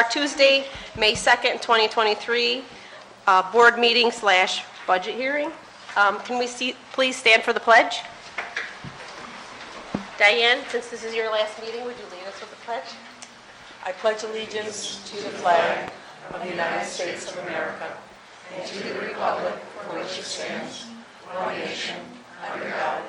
Tuesday, May 2nd, 2023, board meeting / budget hearing. Can we please stand for the pledge? Diane, since this is your last meeting, would you lead us with the pledge? I pledge allegiance to the flag of the United States of America and to the republic for which it stands, one nation, under God,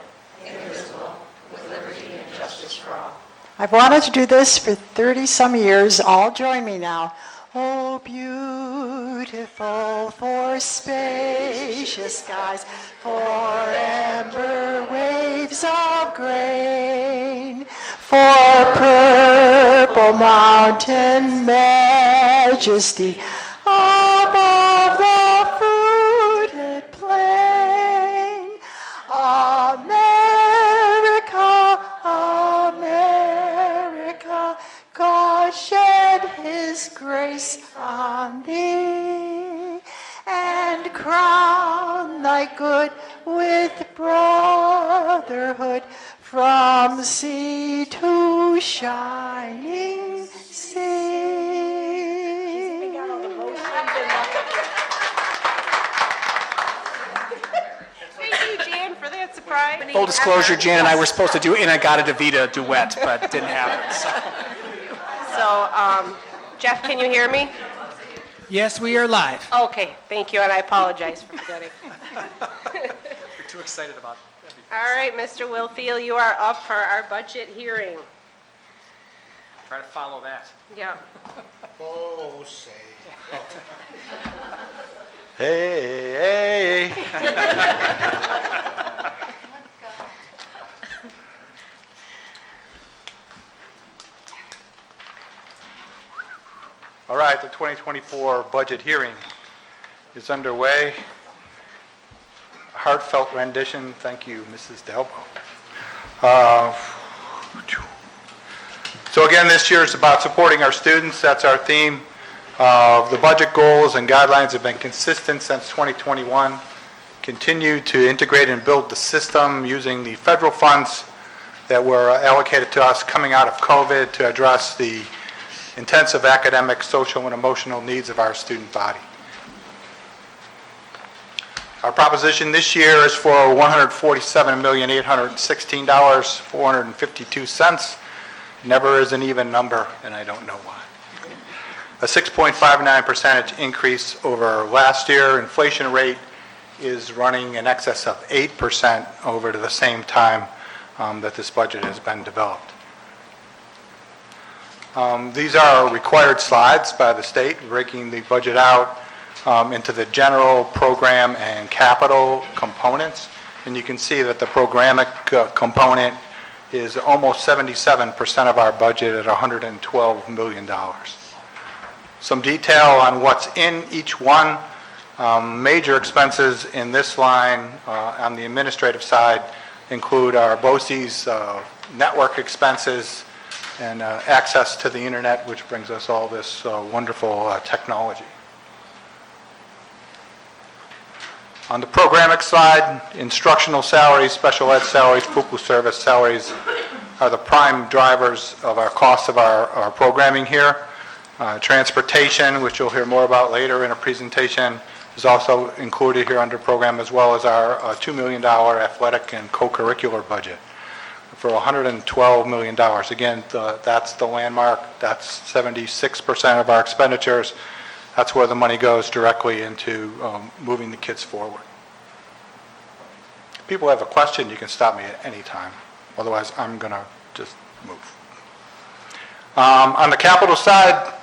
indivisible, with liberty and justice for all. I've wanted to do this for 30-some years. All join me now. Oh, beautiful for spacious skies, for amber waves of grain, for purple mountain majesty, above the fruited plain. America, America, God shed his grace on thee, and crown thy good with brotherhood from sea to shining sea. Thank you, Jan, for that surprise. Full disclosure, Jan and I were supposed to do In-A-Gadda-Da-Vida duet, but it didn't happen. So, Jeff, can you hear me? Yes, we are live. Okay, thank you, and I apologize for forgetting. You're too excited about it. All right, Mr. Willfield, you are up for our budget hearing. Try to follow that. Yeah. Oh, say. Hey, hey. All right, the 2024 budget hearing is underway. Heartfelt rendition. Thank you, Mrs. Delbo. So again, this year is about supporting our students. That's our theme. The budget goals and guidelines have been consistent since 2021. Continue to integrate and build the system using the federal funds that were allocated to us coming out of COVID to address the intensive academic, social, and emotional needs of our student body. Our proposition this year is for $147,816,452. Never is an even number, and I don't know why. A 6.59% increase over last year. Inflation rate is running in excess of 8% over to the same time that this budget has been developed. These are required slides by the state, breaking the budget out into the general, program, and capital components. And you can see that the programmatic component is almost 77% of our budget at $112 million. Some detail on what's in each one. Major expenses in this line on the administrative side include our BOCE's network expenses and access to the internet, which brings us all this wonderful technology. On the programmatic side, instructional salaries, special ed salaries, pupil service salaries are the prime drivers of our cost of our programming here. Transportation, which you'll hear more about later in a presentation, is also included here under program, as well as our $2 million athletic and co-curricular budget for $112 million. Again, that's the landmark. That's 76% of our expenditures. That's where the money goes directly into moving the kids forward. If people have a question, you can stop me at any time. Otherwise, I'm going to just move. On the capital side,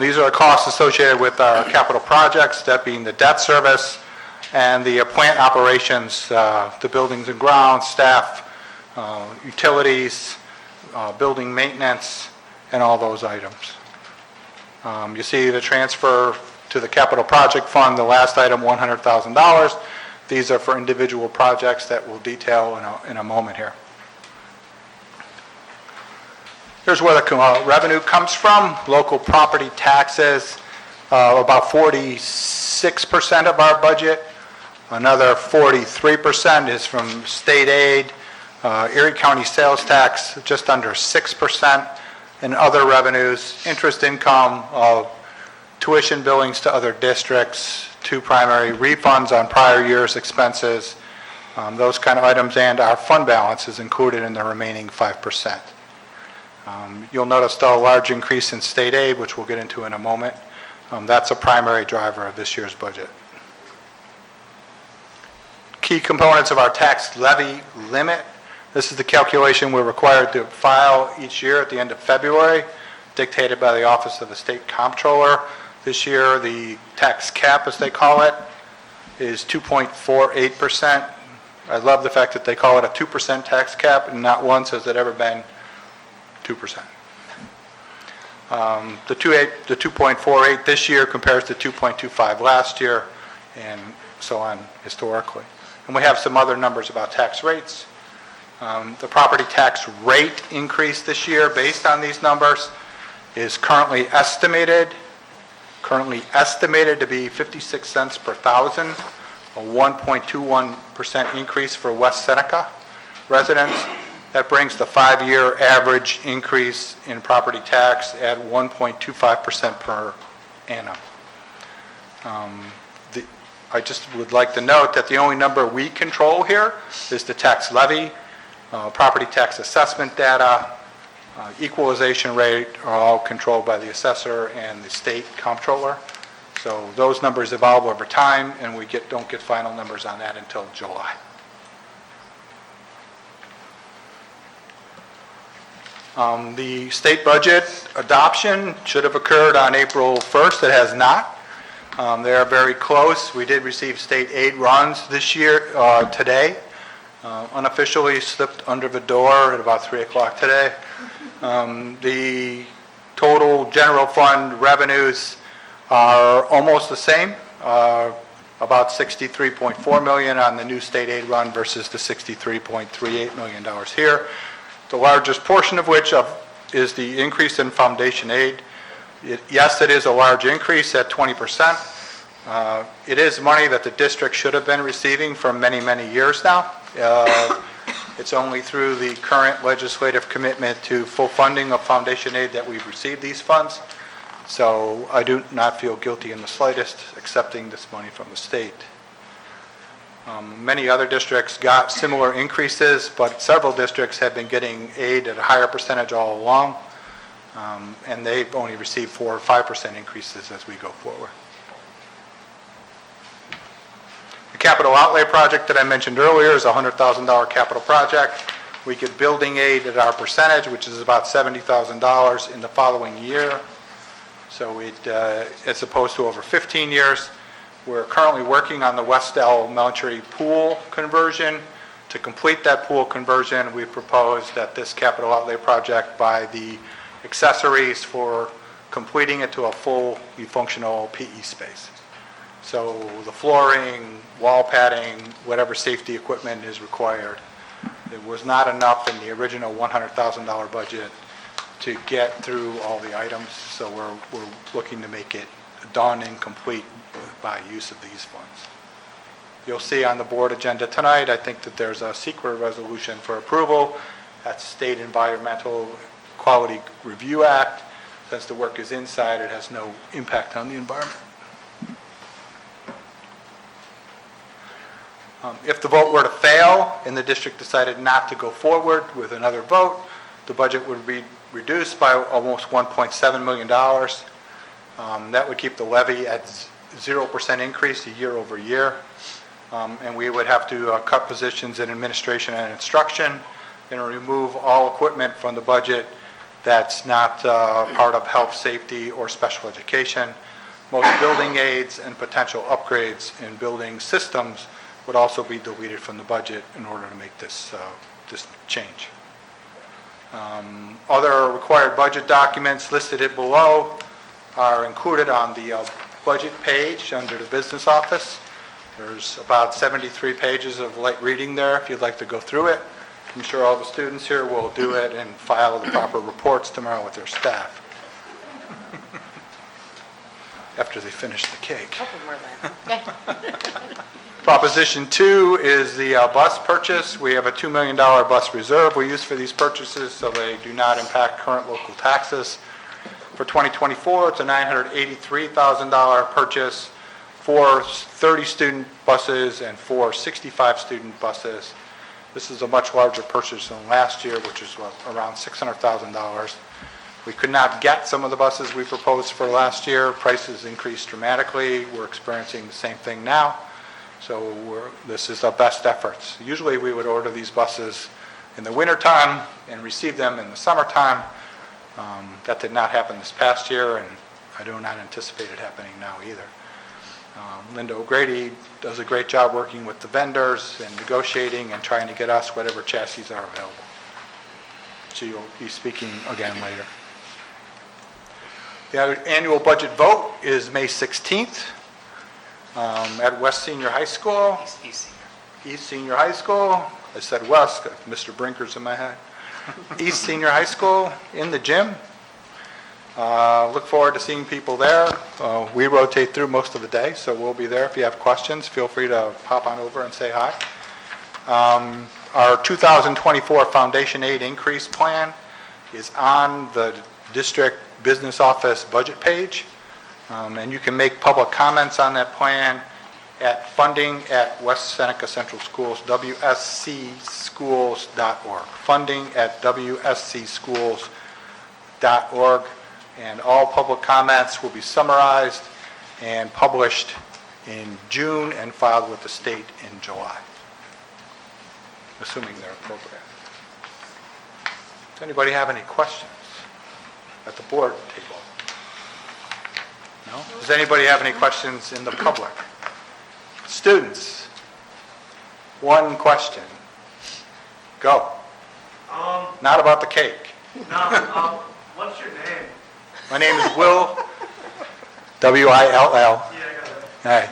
these are the costs associated with our capital projects, that being the debt service and the plant operations, the buildings and grounds, staff, utilities, building maintenance, and all those items. You see the transfer to the capital project fund, the last item, $100,000. These are for individual projects that we'll detail in a moment here. Here's where the revenue comes from. Local property taxes, about 46% of our budget. Another 43% is from state aid. Erie County sales tax, just under 6%. and other revenues, interest income, tuition billings to other districts, two primary refunds on prior year's expenses, those kind of items, and our fund balance is included in the remaining 5%. You'll notice though a large increase in state aid, which we'll get into in a moment. That's a primary driver of this year's budget. Key components of our tax levy limit. This is the calculation we're required to file each year at the end of February, dictated by the Office of the State Comptroller. This year, the tax cap, as they call it, is 2.48%. I love the fact that they call it a 2% tax cap, and not once has it ever been 2%. The 2.48 this year compares to 2.25 last year, and so on historically. And we have some other numbers about tax rates. The property tax rate increase this year based on these numbers is currently estimated to be 56 cents per thousand, a 1.21% increase for West Seneca residents. That brings the 5-year average increase in property tax at 1.25% per annum. I just would like to note that the only number we control here is the tax levy, property tax assessment data, equalization rate are all controlled by the assessor and the state comptroller. So those numbers evolve over time, and we don't get final numbers on that until July. The state budget adoption should have occurred on April 1st. It has not. They are very close. We did receive state aid runs this year, today. Unofficially slipped under the door at about 3 o'clock today. The total general fund revenues are almost the same, about $63.4 million on the new state aid run versus the $63.38 million here. The largest portion of which is the increase in foundation aid. Yes, it is a large increase at 20%. It is money that the district should have been receiving for many, many years now. It's only through the current legislative commitment to full funding of foundation aid that we've received these funds. So I do not feel guilty in the slightest accepting this money from the state. Many other districts got similar increases, but several districts have been getting aid at a higher percentage all along, and they've only received 4 or 5% increases as we go forward. The capital outlay project that I mentioned earlier is a $100,000 capital project. We get building aid at our percentage, which is about $70,000 in the following year. So as opposed to over 15 years. We're currently working on the West Elementary pool conversion. To complete that pool conversion, we proposed that this capital outlay project buy the accessories for completing it to a fully functional PE space. So the flooring, wall padding, whatever safety equipment is required. There was not enough in the original $100,000 budget to get through all the items, so we're looking to make it done and complete by use of these funds. You'll see on the board agenda tonight, I think that there's a secret resolution for approval. That's State Environmental Quality Review Act. Since the work is inside, it has no impact on the environment. If the vote were to fail and the district decided not to go forward with another vote, the budget would be reduced by almost $1.7 million. That would keep the levy at 0% increase year over year. And we would have to cut positions in administration and instruction and remove all equipment from the budget that's not part of health, safety, or special education. Most building aids and potential upgrades in building systems would also be deleted from the budget in order to make this change. Other required budget documents listed below are included on the budget page under the business office. There's about 73 pages of light reading there if you'd like to go through it. I'm sure all the students here will do it and file the proper reports tomorrow with their staff after they finish the cake. Couple more then. Okay. Proposition 2 is the bus purchase. We have a $2 million bus reserve we use for these purchases, so they do not impact current local taxes. For 2024, it's a $983,000 purchase, 4 30-student buses and 4 65-student buses. This is a much larger purchase than last year, which is around $600,000. We could not get some of the buses we proposed for last year. Prices increased dramatically. We're experiencing the same thing now. So this is our best efforts. Usually we would order these buses in the wintertime and receive them in the summertime. That did not happen this past year, and I do not anticipate it happening now either. Linda O'Grady does a great job working with the vendors and negotiating and trying to get us whatever chassis are available. She will be speaking again later. The annual budget vote is May 16th at West Senior High School. East Senior High School. I said West, got Mr. Brinker's in my head. East Senior High School in the gym. Look forward to seeing people there. We rotate through most of the day, so we'll be there. If you have questions, feel free to pop on over and say hi. Our 2024 Foundation Aid increase plan is on the district business office budget page, and you can make public comments on that plan at funding@West Seneca Central Schools, wscschools.org. Funding@wscschools.org. And all public comments will be summarized and published in June and filed with the state in July, assuming they're appropriate. Does anybody have any questions at the board table? No? Does anybody have any questions in the public? Students, one question. Go. Not about the cake. What's your name? My name is Will, W-I-L-L. Yeah, I got it. All right.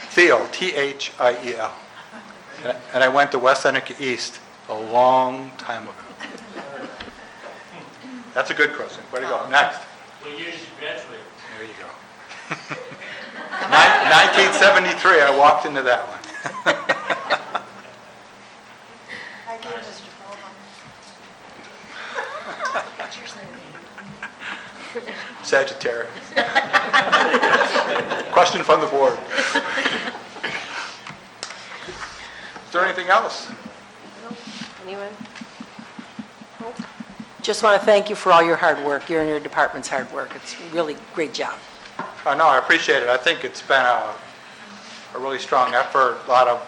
Thiel, T-H-I-E-L. And I went to West Seneca East a long time ago. That's a good question. Way to go. Next. What year did you graduate? There you go. 1973, I walked into that one. Sagittarius. Question from the board. Is there anything else? Anyone? Just want to thank you for all your hard work, your and your department's hard work. It's really great job. No, I appreciate it. I think it's been a really strong effort, a lot of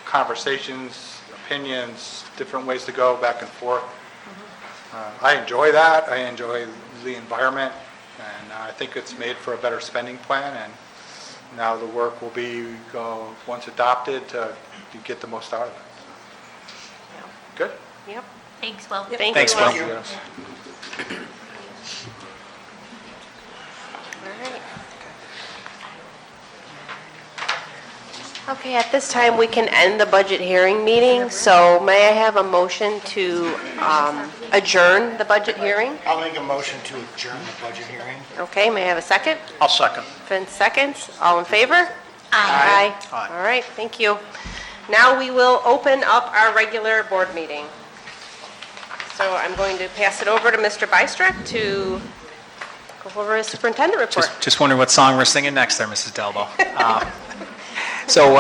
conversations, opinions, different ways to go back and forth. I enjoy that. I enjoy the environment, and I think it's made for a better spending plan, and now the work will be, once adopted, to get the most out of it. Good? Yep. Thanks, Will. Thank Thanks, you. Will. Yes. All right. Okay, at this time, we can end the budget hearing meeting, so may I have a motion to adjourn the budget hearing? I'll make a motion to adjourn the budget hearing. Okay, may I have a second? I'll second. Vince seconds. All in favor? Aye. Aye. All right, thank you. Now we will open up our regular board meeting. So I'm going to pass it over to Mr. Bystruck to go over his superintendent report. Just wondering what song we're singing next there, Mrs. Delbo. So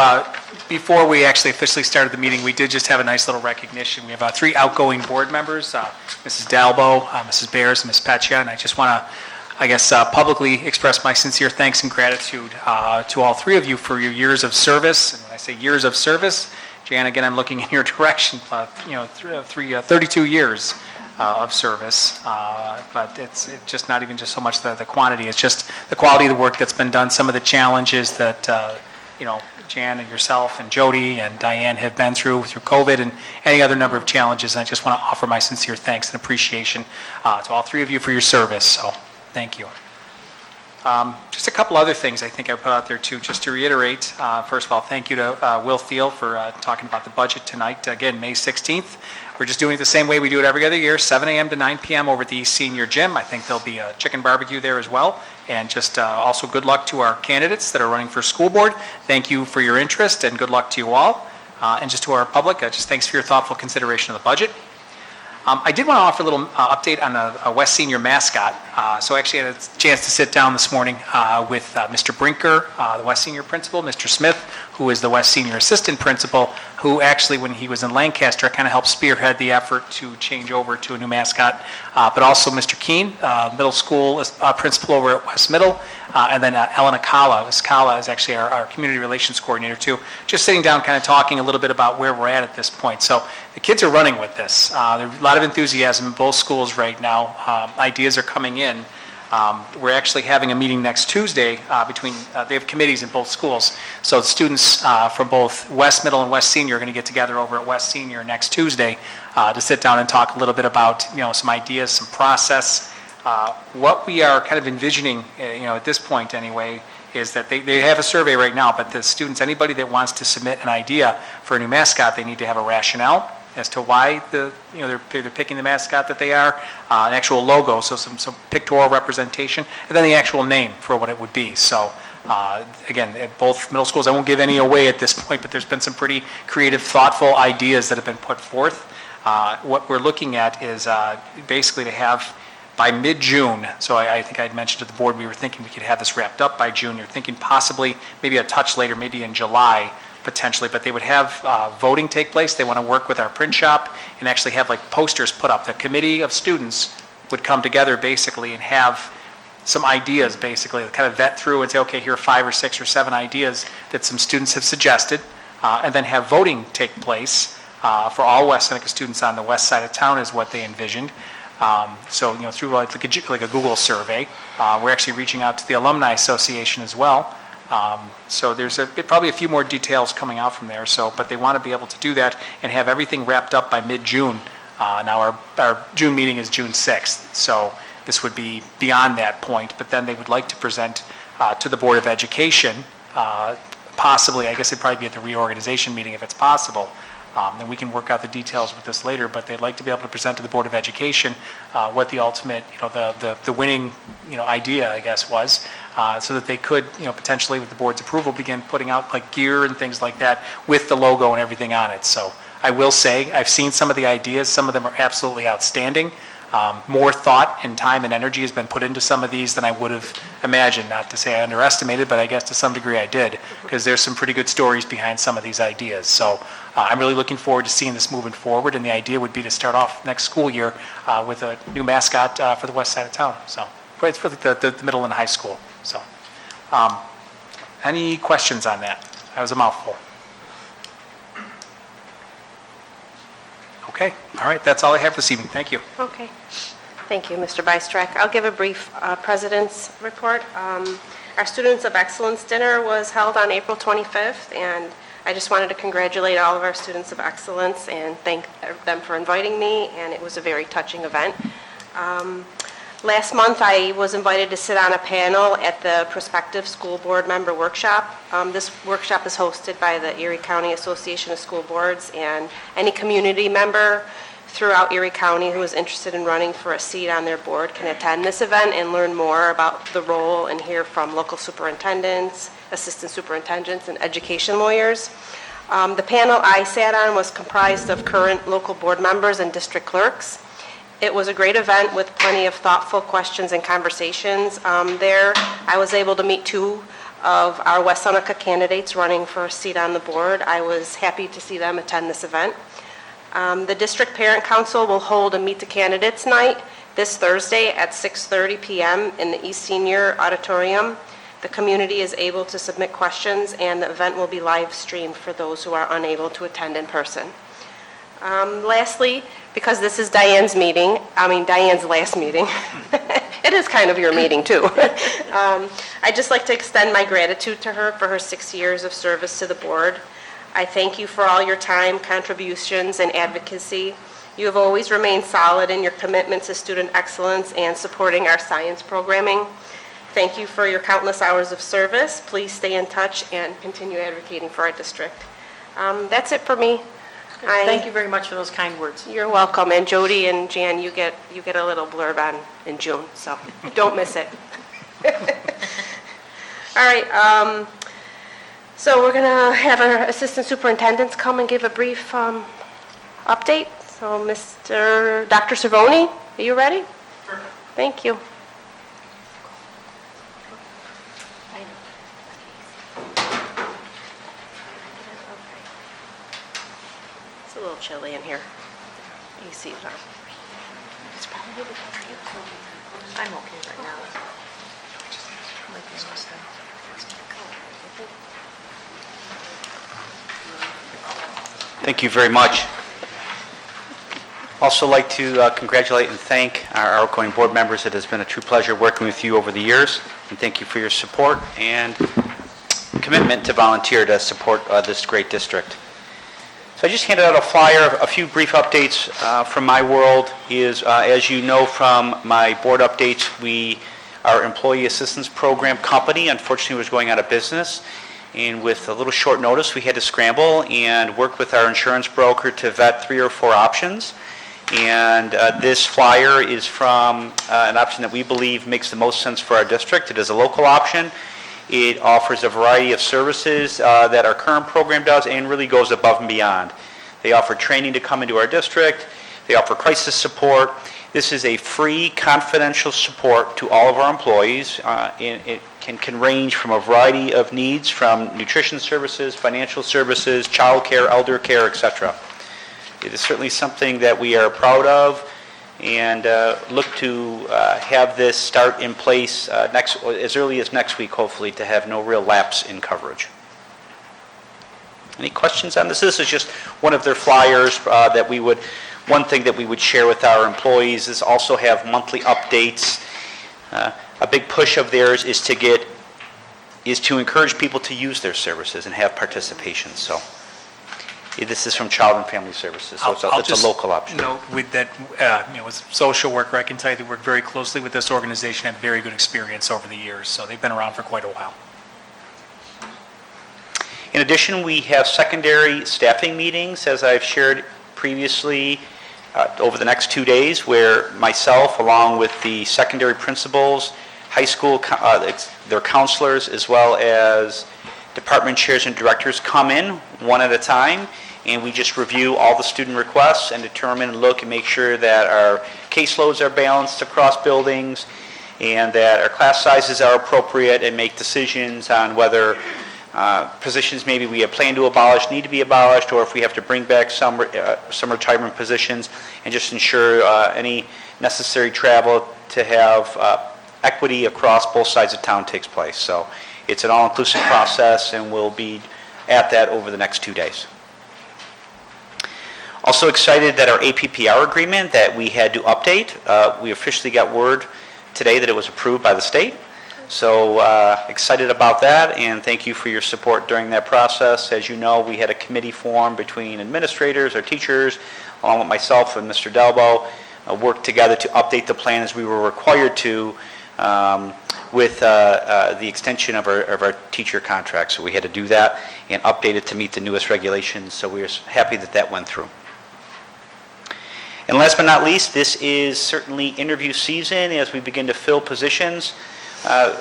before we actually officially started the meeting, we did just have a nice little recognition. We have 3 outgoing board members, Mrs. Dalbo, Mrs. Bears, and Ms. Petcha, and I just want to, publicly express my sincere thanks and gratitude to all 3 of you for your years of service. And when I say years of service, Jan, again, I'm looking in your direction, 32 years of service, but it's just not even just so much the quantity, it's just the quality of the work that's been done, some of the challenges that, Jan and yourself and Jody and Diane have been through COVID and any other number of challenges. And I just want to offer my sincere thanks and appreciation to all 3 of you for your service. So thank you. Just a couple other things I think I put out there too, just to reiterate. First of all, thank you to Will Thiel for talking about the budget tonight. Again, May 16th. We're just doing it the same way we do it every other year, 7 a.m. to 9 p.m. over at the East Senior Gym. I think there'll be a chicken barbecue there as well. And just also good luck to our candidates that are running for school board. Thank you for your interest and good luck to you all. And just to our public, just thanks for your thoughtful consideration of the budget. I did want to offer a little update on a West Senior mascot. So I actually had a chance to sit down this morning with Mr. Brinker, the West Senior principal, Mr. Smith, who is the West Senior assistant principal, who actually, when he was in Lancaster, kind of helped spearhead the effort to change over to a new mascot. But also Mr. Keene, middle school principal over at West Middle, and then Ellen Akala. Ms. Akala is actually our community relations coordinator too. Just sitting down, kind of talking a little bit about where we're at this point. So the kids are running with this. There's a lot of enthusiasm in both schools right now. Ideas are coming in. We're actually having a meeting next Tuesday they have committees in both schools. So the students from both West Middle and West Senior are going to get together over at West Senior next Tuesday to sit down and talk a little bit about, some ideas, some process. What we are kind of envisioning, at this point anyway, is that they have a survey right now, but the students, anybody that wants to submit an idea for a new mascot, they need to have a rationale as to why they're picking the mascot that they are, an actual logo, so some pictorial representation, and then the actual name for what it would be. So again, at both middle schools, I won't give any away at this point, but there's been some pretty creative, thoughtful ideas that have been put forth. What we're looking at is basically to have by mid-June, so I think I'd mentioned to the board, we were thinking we could have this wrapped up by June. You're thinking possibly maybe a touch later, maybe in July, potentially, but they would have voting take place. They want to work with our print shop and actually have like posters put up. The committee of students would come together basically and have some ideas basically, kind of vet through and say, okay, here are 5 or 6 or 7 ideas that some students have suggested, and then have voting take place for all West Seneca students on the west side of town is what they envisioned. So, through like a Google survey, we're actually reaching out to the Alumni Association as well. So there's probably a few more details coming out from there. But they want to be able to do that and have everything wrapped up by mid-June. Now our June meeting is June 6th, so this would be beyond that point. But then they would like to present to the Board of Education, possibly. I guess it'd probably be at the reorganization meeting if it's possible. And we can work out the details with this later, but they'd like to be able to present to the Board of Education what the ultimate, the winning, idea, I guess, was, so that they could, potentially, with the board's approval, begin putting out like gear and things like that with the logo and everything on it. So I will say, I've seen some of the ideas. Some of them are absolutely outstanding. More thought and time and energy has been put into some of these than I would have imagined. Not to say I underestimated, but I guess to some degree I did, because there's some pretty good stories behind some of these ideas. So I'm really looking forward to seeing this moving forward, and the idea would be to start off next school year with a new mascot for the west side of town. So it's for the middle and high school. So any questions on that? That was a mouthful. Okay, all right, that's all I have this evening. Thank you. Okay. Thank you, Mr. Bystrack. I'll give a brief president's report. Our Students of Excellence Dinner was held on April 25th, and I just wanted to congratulate all of our Students of Excellence and thank them for inviting me, and it was a very touching event. Last month, I was invited to sit on a panel at the Prospective School Board Member Workshop. This workshop is hosted by the Erie County Association of School Boards, and any community member throughout Erie County who is interested in running for a seat on their board can attend this event and learn more about the role and hear from local superintendents, assistant superintendents, and education lawyers. The panel I sat on was comprised of current local board members and district clerks. It was a great event with plenty of thoughtful questions and conversations. There, I was able to meet 2 of our West Seneca candidates running for a seat on the board. I was happy to see them attend this event. The District Parent Council will hold a Meet the Candidates night this Thursday at 6:30 p.m. in the East Senior Auditorium. The community is able to submit questions, and the event will be live streamed for those who are unable to attend in person. Lastly, because this is Diane's last meeting, it is kind of your meeting too. I'd just like to extend my gratitude to her for her 6 years of service to the board. I thank you for all your time, contributions, and advocacy. You have always remained solid in your commitment to student excellence and supporting our science programming. thank you for your countless hours of service. Please stay in touch and continue advocating for our district. That's it for me. Thank you very much for those kind words. You're welcome. And Jody and Jan, you get a little blurb in June, so don't miss it. All right. So we're going to have our assistant superintendents come and give a brief update. So Dr. Cervoni, are you ready? Sure. Thank you. It's a little chilly in here. AC's on. It's probably because of you. I'm okay right now. Thank you very much. Also like to congratulate and thank our outgoing board members. It has been a true pleasure working with you over the years, and thank you for your support and commitment to volunteer to support this great district. So I just handed out a flyer. A few brief updates from my world is, as you know from my board updates, our employee assistance program company unfortunately was going out of business. And with a little short notice, we had to scramble and work with our insurance broker to vet 3 or 4 options. And this flyer is from an option that we believe makes the most sense for our district. It is a local option. It offers a variety of services that our current program does and really goes above and beyond. They offer training to come into our district. They offer crisis support. This is a free, confidential support to all of our employees. It can range from a variety of needs, from nutrition services, financial services, child care, elder care, etc. It is certainly something that we are proud of and look to have this start in place as early as next week, hopefully, to have no real lapse in coverage. Any questions on this? This is just one of their flyers one thing that we would share with our employees is also have monthly updates. A big push of theirs is to encourage people to use their services and have participation. So this is from Child and Family Services, so it's a local option. Note with that, as a social worker, I can tell you they work very closely with this organization, have very good experience over the years, so they've been around for quite a while. In addition, we have secondary staffing meetings, as I've shared previously, over the next 2 days, where myself, along with the secondary principals, high school, their counselors, as well as department chairs and directors come in one at a time, and we just review all the student requests and determine and look and make sure that our caseloads are balanced across buildings and that our class sizes are appropriate, and make decisions on whether positions maybe we have planned to abolish need to be abolished, or if we have to bring back some retirement positions, and just ensure any necessary travel to have equity across both sides of town takes place. So it's an all-inclusive process, and we'll be at that over the next 2 days. Also excited that our APPR agreement that we had to update, we officially got word today that it was approved by the state. So excited about that, and thank you for your support during that process. As you know, we had a committee formed between administrators, our teachers, along with myself and Mr. Delbo, worked together to update the plan as we were required to with the extension of our teacher contract. So we had to do that and update it to meet the newest regulations, so we are happy that that went through. And last but not least, this is certainly interview season as we begin to fill positions.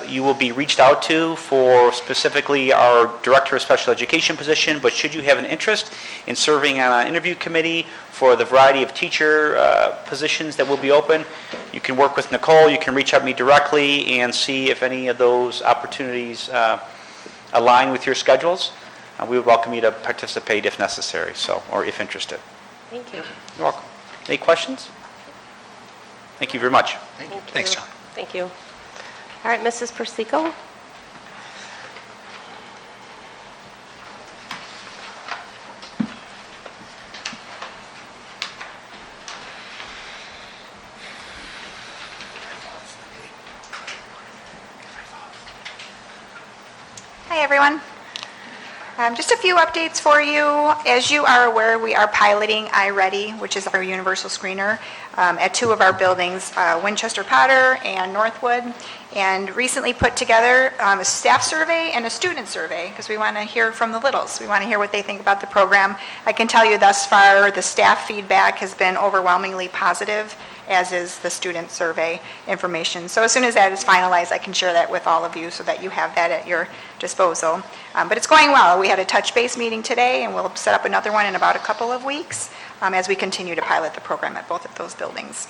You will be reached out to for specifically our Director of Special Education position, but should you have an interest in serving on an interview committee for the variety of teacher positions that will be open, you can work with Nicole, you can reach out to me directly and see if any of those opportunities align with your schedules. We would welcome you to participate if necessary, or if interested. Thank you. You're welcome. Any questions? Thank you very much. Thank you. Thanks, John. Thank you. All right, Mrs. Persico? Hi, everyone. Just a few updates for you. As you are aware, we are piloting iReady, which is our universal screener, at two of our buildings, Winchester Potter and Northwood, and recently put together a staff survey and a student survey because we want to hear from the littles. We want to hear what they think about the program. I can tell you thus far, the staff feedback has been overwhelmingly positive, as is the student survey information. So as soon as that is finalized, I can share that with all of you so that you have that at your disposal. But it's going well. We had a touch base meeting today, and we'll set up another one in about a couple of weeks as we continue to pilot the program at both of those buildings.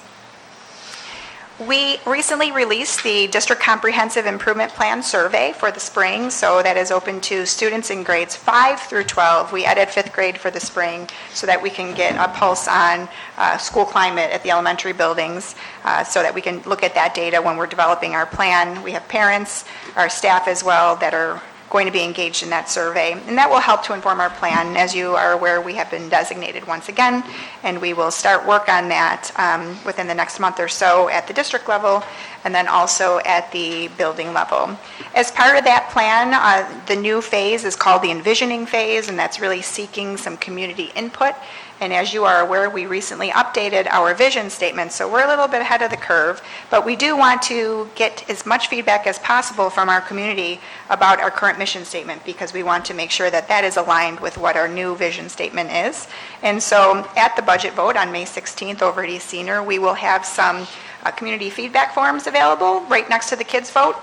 We recently released the District Comprehensive Improvement Plan Survey for the spring, so that is open to students in grades 5 through 12. We added 5th grade for the spring so that we can get a pulse on school climate at the elementary buildings so that we can look at that data when we're developing our plan. We have parents, our staff as well, that are going to be engaged in that survey, and that will help to inform our plan. As you are aware, we have been designated once again, and we will start work on that within the next month or so at the district level, and then also at the building level. As part of that plan, the new phase is called the envisioning phase, and that's really seeking some community input. And as you are aware, we recently updated our vision statement, so we're a little bit ahead of the curve, but we do want to get as much feedback as possible from our community about our current mission statement because we want to make sure that that is aligned with what our new vision statement is. And so at the budget vote on May 16th over at East Senior, we will have some community feedback forms available right next to the kids' vote.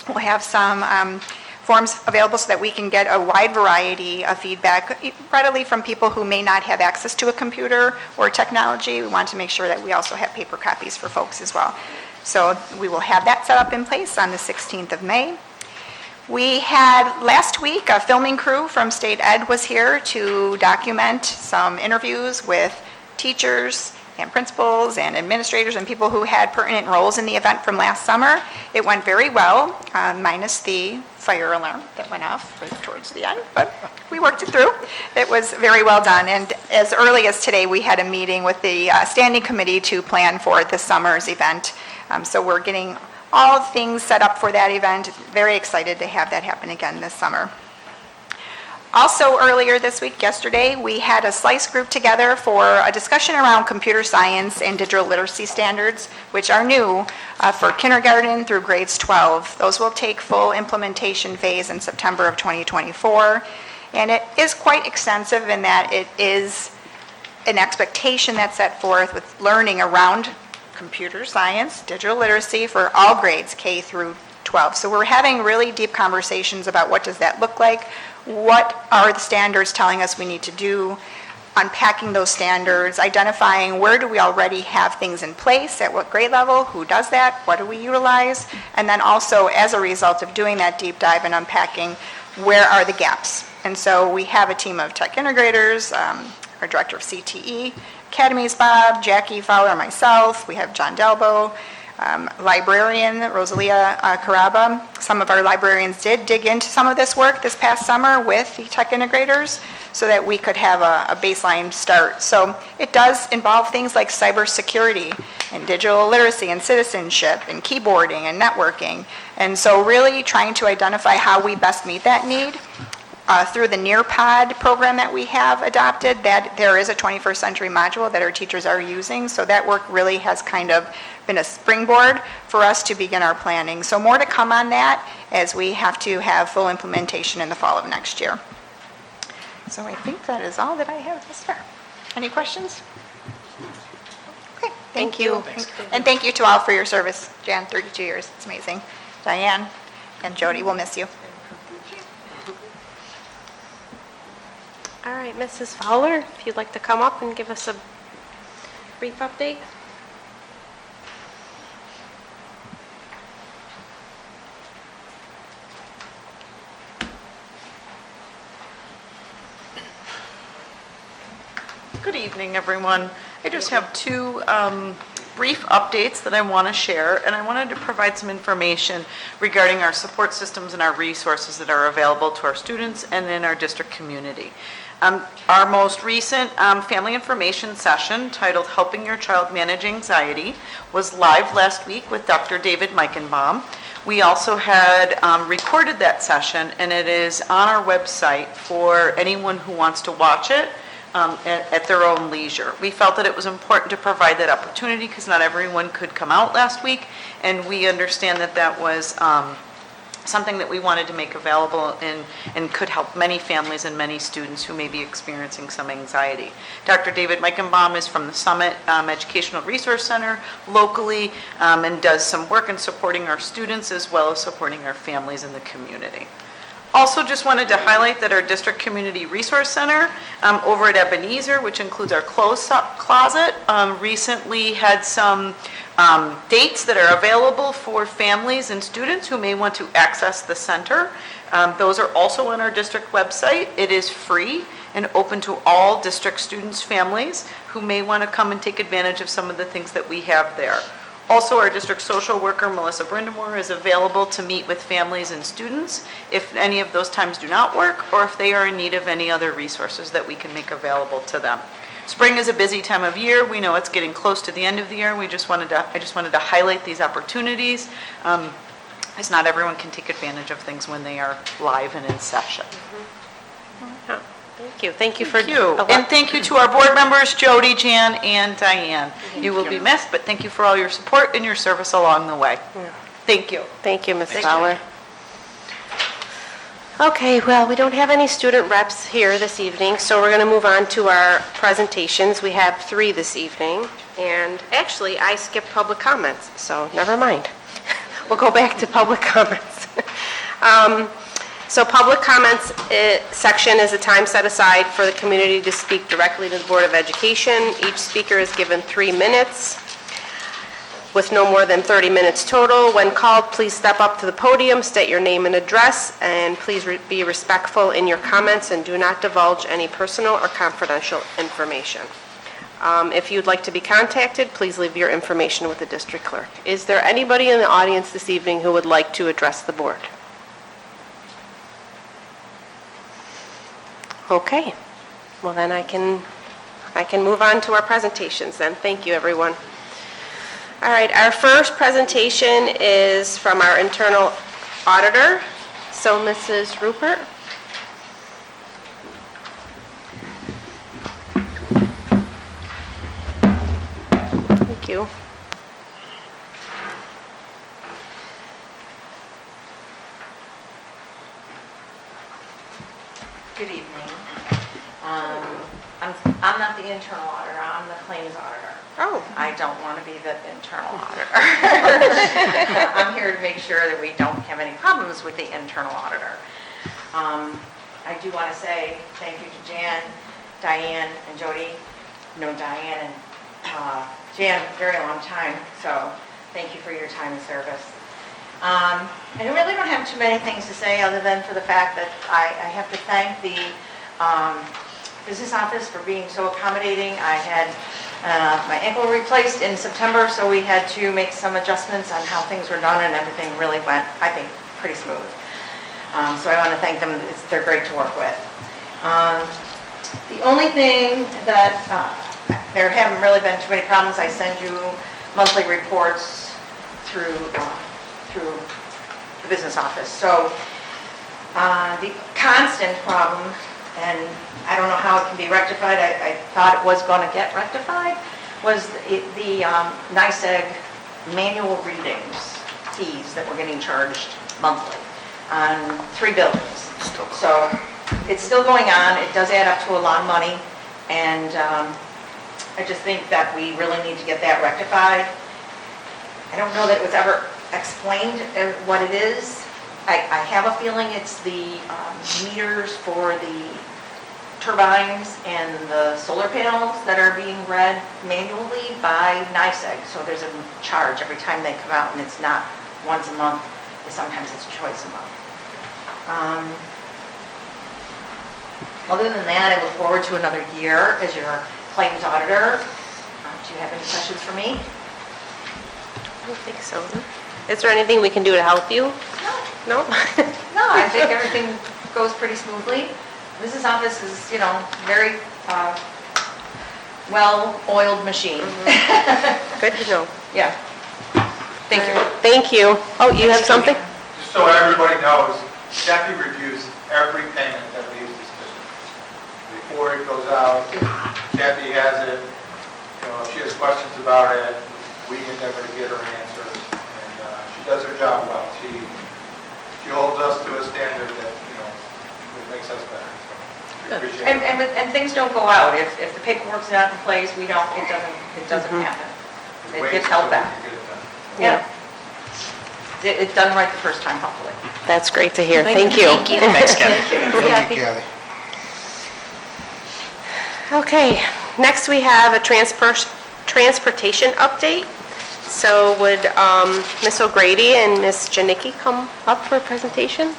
We'll have some forms available so that we can get a wide variety of feedback readily from people who may not have access to a computer or technology. We want to make sure that we also have paper copies for folks as well. So we will have that set up in place on the 16th of May. We had last week a filming crew from State Ed was here to document some interviews with teachers and principals and administrators and people who had pertinent roles in the event from last summer. It went very well, minus the fire alarm that went off right towards the end, but we worked it through. It was very well done, and as early as today, we had a meeting with the standing committee to plan for this summer's event. So we're getting all things set up for that event. Very excited to have that happen again this summer. Also earlier this week, yesterday, we had a SLICE group together for a discussion around computer science and digital literacy standards, which are new for kindergarten through grades 12. Those will take full implementation phase in September of 2024. And it is quite extensive in that it is an expectation that's set forth with learning around computer science, digital literacy for all grades K through 12. So we're having really deep conversations about what does that look like. What are the standards telling us we need to do, unpacking those standards, identifying where do we already have things in place, at what grade level, who does that, what do we utilize, and then also as a result of doing that deep dive and unpacking, where are the gaps. And so we have a team of tech integrators, our director of CTE, Academies Bob, Jackie Fowler, myself, we have John Delbo, librarian Rosalia Caraba. Some of our librarians did dig into some of this work this past summer with the tech integrators so that we could have a baseline start. So it does involve things like cybersecurity and digital literacy and citizenship and keyboarding and networking. And so really trying to identify how we best meet that need. Through the Nearpod program that we have adopted, that there is a 21st century module that our teachers are using. So that work really has kind of been a springboard for us to begin our planning. So more to come on that as we have to have full implementation in the fall of next year. So I think that is all that I have thus far. Any questions? Okay, thank you. And thank you to all for your service. Jan, 32 years, it's amazing. Diane and Jody, we'll miss you. All right, Mrs. Fowler, if you'd like to come up and give us a brief update. Good evening, everyone. I just have two brief updates that I want to share, and I wanted to provide some information regarding our support systems and our resources that are available to our students and in our district community. Our most recent family information session titled Helping Your Child Manage Anxiety was live last week with Dr. David Meichenbaum. We also had recorded that session, and it is on our website for anyone who wants to watch it at their own leisure. We felt that it was important to provide that opportunity because not everyone could come out last week, and we understand that that was something that we wanted to make available and could help many families and many students who may be experiencing some anxiety. Dr. David Meichenbaum is from the Summit Educational Resource Center locally and does some work in supporting our students as well as supporting our families in the community. Also just wanted to highlight that our District Community Resource Center over at Ebenezer, which includes our clothes closet, recently had some dates that are available for families and students who may want to access the center. Those are also on our district website. It is free and open to all district students' families who may want to come and take advantage of some of the things that we have there. Also, our district social worker, Melissa Brindamore, is available to meet with families and students if any of those times do not work or if they are in need of any other resources that we can make available to them. Spring is a busy time of year. We know it's getting close to the end of the year. I just wanted to highlight these opportunities, as not everyone can take advantage of things when they are live and in session. Oh, thank you. Thank you for... Thank you. And thank you to our board members, Jody, Jan, and Diane. You will be missed, but thank you for all your support and your service along the way. Thank you. Thank you, Ms. Fowler. Okay, well, we don't have any student reps here this evening, so we're going to move on to our presentations. We have 3 this evening, and actually, I skipped public comments, so never mind. We'll go back to public comments. So public comments section is a time set aside for the community to speak directly to the Board of Education. Each speaker is given 3 minutes with no more than 30 minutes total. When called, please step up to the podium, state your name and address, and please be respectful in your comments and do not divulge any personal or confidential information. If you'd like to be contacted, please leave your information with the district clerk. Is there anybody in the audience this evening who would like to address the board? Okay, well then I can move on to our presentations then. Thank you, everyone. All right, our first presentation is from our internal auditor. So Mrs. Rupert. Thank you. Good evening. I'm not the internal auditor, I'm the claims auditor. Oh. I don't want to be the internal auditor. I'm here to make sure that we don't have any problems with the internal auditor. I do want to say thank you to Jan, Diane, and Jody. I've known Diane and Jan a very long time, so thank you for your time and service. I really don't have too many things to say other than for the fact that I have to thank the business office for being so accommodating. I had my ankle replaced in September, so we had to make some adjustments on how things were done, and everything really went, I think, pretty smooth. So I want to thank them. They're great to work with. The only thing that there haven't really been too many problems. I send you monthly reports through the business office. So the constant problem, and I don't know how it can be rectified, I thought it was going to get rectified, was the NYSEG manual readings fees that we're getting charged monthly on 3 buildings. So it's still going on. It does add up to a lot of money, and I just think that we really need to get that rectified. I don't know that it was ever explained what it is. I have a feeling it's the meters for the turbines and the solar panels that are being read manually by NYSEG. So there's a charge every time they come out, and it's not once a month. Sometimes it's twice a month. Other than that, I look forward to another year as your claims auditor. Do you have any questions for me? I don't think so. Is there anything we can do to help you? No? No, I think everything goes pretty smoothly. Business office is, very well-oiled machine. Good to know. Yeah. Thank you. Thank you. Oh, you have something? Just so everybody knows, Jackie reviews every payment that leaves this district. Before it goes out, Kathy has it, if she has questions about it, we endeavor to get her answers, and she does her job well. She holds us to a standard that, it makes us better. So we appreciate it. And things don't go out. If the paperwork's not in place, it doesn't happen. It Wait gets held until back. we get it done. Yeah. It's done right the first time, hopefully. That's great to hear. Thank you. Thanks, Kathy. Thank you, Kathy. Okay, next we have a transportation update. So would Ms. O'Grady and Ms. Janicki come up for a presentation?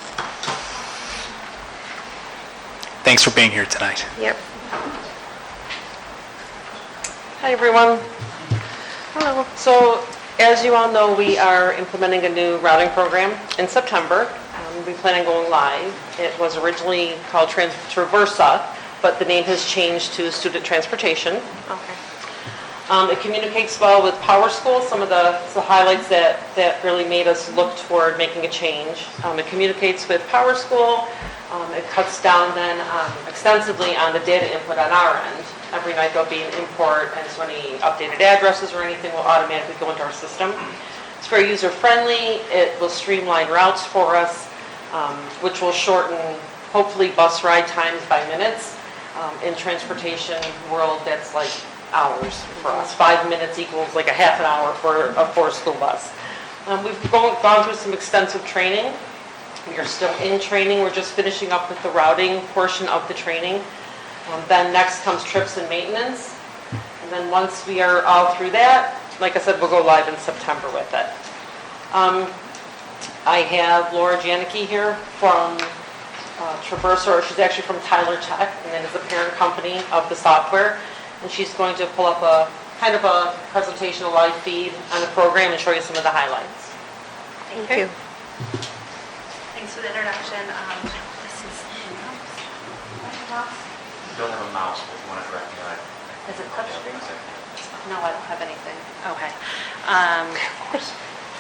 Thanks for being here tonight. Yep. Hi, everyone. Hello. So, as you all know, we are implementing a new routing program in September. We plan on going live. It was originally called Traversa, but the name has changed to Student Transportation. Okay. It communicates well with Power School, some of the highlights that really made us look toward making a change. It communicates with Power School. It cuts down then extensively on the data input on our end. Every night there'll be an import, and so any updated addresses or anything will automatically go into our system. It's very user-friendly. It will streamline routes for us, which will shorten, hopefully, bus ride times by minutes. In transportation world, that's like hours for us. 5 minutes equals like a half an hour for a 4-school bus. We've gone through some extensive training. We are still in training. We're just finishing up with the routing portion of the training. Then next comes trips and maintenance. And then once we are all through that, like I said, we'll go live in September with it. I have Laura Janicki here from Traversa, or she's actually from Tyler Tech, and then is the parent company of the software. And she's going to pull up a kind of a presentation, a live feed on the program and show you some of the highlights. Thank you. Thanks for the introduction. This is Don't have a mouse, but you want to direct me right. Is it touchscreen? No, I don't have anything. Okay.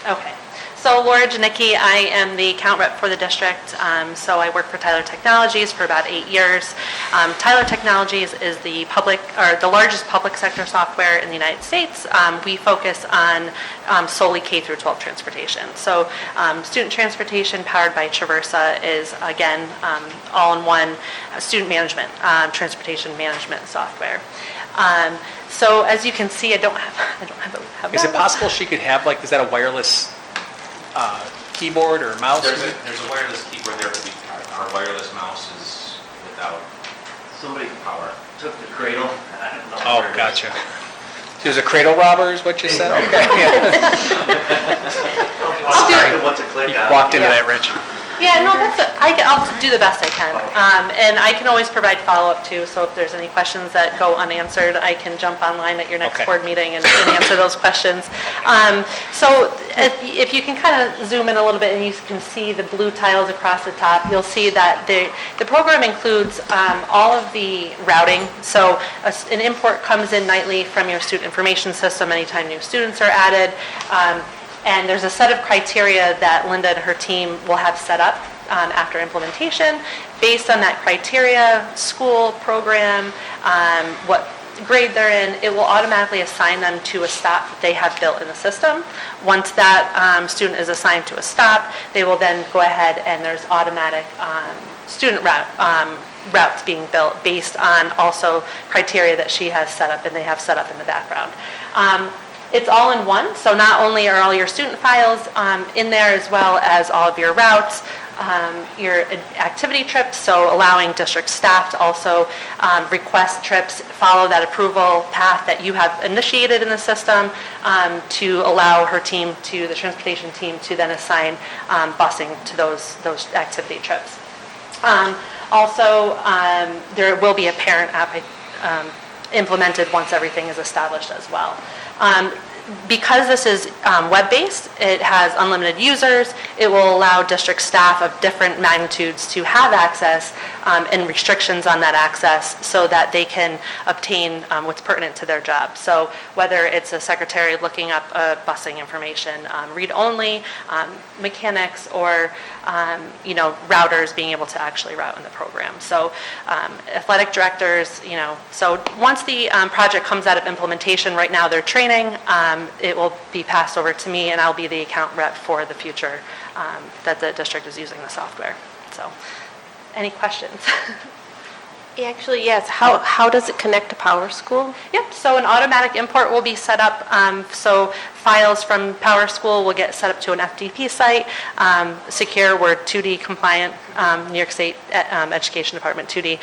Okay. So Laura Janicki, I am the account rep for the district. So I work for Tyler Technologies for about 8 years. Tyler Technologies is the largest public sector software in the United States. We focus on solely K through 12 transportation. So student transportation powered by Traversa is again all-in-one student management, transportation management software. So as you can see, I don't have Is it possible she could have, is that a wireless keyboard or mouse? There's a wireless keyboard there, but our wireless mouse is without Somebody power. took the cradle. I don't know Oh, where it is. gotcha. There's a cradle robber is what you said? Okay. I'll what to click You on. walked into that, Rich. Yeah, no, I'll do the best I can. And I can always provide follow-up too, so if there's any questions that go unanswered, I can jump online at your next Okay. board meeting and answer those questions. So if you can kind of zoom in a little bit and you can see the blue tiles across the top, you'll see that the program includes all of the routing. So an import comes in nightly from your student information system anytime new students are added. And there's a set of criteria that Linda and her team will have set up after implementation. Based on that criteria, school, program, what grade they're in, it will automatically assign them to a stop that they have built in the system. Once that student is assigned to a stop, they will then go ahead and there's automatic student routes being built based on also criteria that she has set up and they have set up in the background. It's all in one, so not only are all your student files in there as well as all of your routes, your activity trips, so allowing district staff to also request trips, follow that approval path that you have initiated in the system to allow her team, to the transportation team, to then assign busing to those activity trips. Also, there will be a parent app implemented once everything is established as well. Because this is web-based, it has unlimited users, it will allow district staff of different magnitudes to have access and restrictions on that access so that they can obtain what's pertinent to their job. So whether it's a secretary looking up busing information, read-only, mechanics, or routers being able to actually route in the program. So athletic directors, so once the project comes out of implementation, right now they're training, it will be passed over to me and I'll be the account rep for the future that the district is using the software. So, any questions? Actually, yes. How does it connect to PowerSchool? Yep, so an automatic import will be set up, so files from PowerSchool will get set up to an FTP site, secure, we're 2D compliant, New York State Education Department 2D,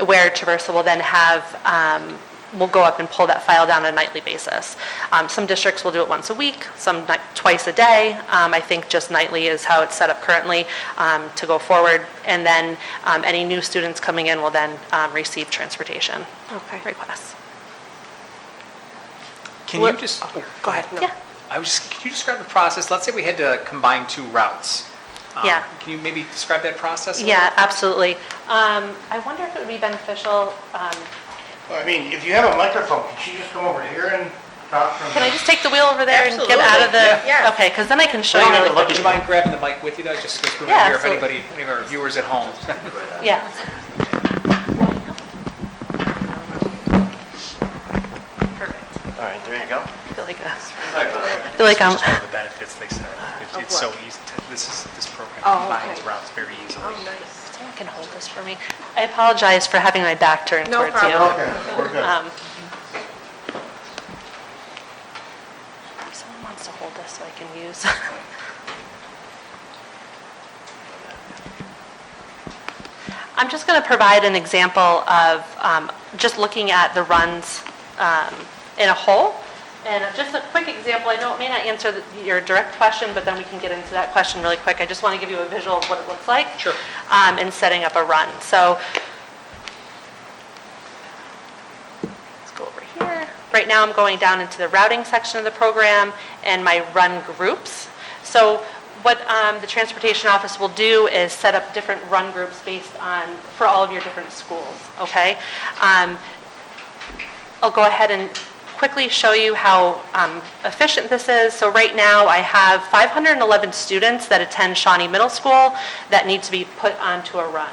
where Traversa will then have, we'll go up and pull that file down on a nightly basis. Some districts will do it once a week, some twice a day. I think just nightly is how it's set up currently to go forward. And then any new students coming in will then receive transportation requests. Can you just, Go ahead. No. Yeah. can you describe the process? Let's say we had to combine two routes. Yeah. Can you maybe describe that process? a Yeah, absolutely. I wonder if it would be beneficial. Well, I mean, if you have a microphone, can she just come over here and talk from? Can I just take the wheel over there and get out of the? Yeah. Okay, because then I can show you Don't have really to look quick. Would you mind grabbing the mic with you, though, just because we Yeah, want to hear if absolutely. any of our viewers at home. Yeah. All right, there you go. I feel like I'm. All the benefits they said. It's so easy. This program combines routes very easily. Someone can hold this for me. I apologize for having my back turned No towards you. problem. Okay, we're good. Someone wants to hold this so I can use. I'm just going to provide an example of just looking at the runs in a whole. And just a quick example, I know it may not answer your direct question, but then we can get into that question really quick. I just want to give you a visual of what it looks like in setting up a run. So let's go over here. Right now I'm going down into the routing section of the program and my run groups. So what the transportation office will do is set up different run groups based on, for all of your different schools, okay? I'll go ahead and quickly show you how efficient this is. So right now I have 511 students that attend Shawnee Middle School that need to be put onto a run.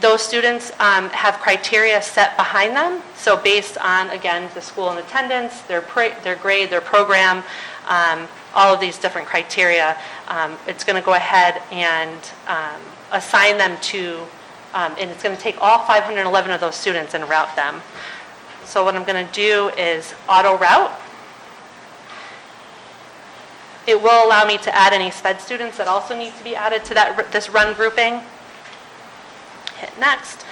Those students have criteria set behind them. So based on, again, the school in attendance, their grade, their program, all of these different criteria, it's going to go ahead and assign them to, and it's going to take all 511 of those students and route them. So what I'm going to do is auto route. It will allow me to add any SPED students that also need to be added to this run grouping. Hit next.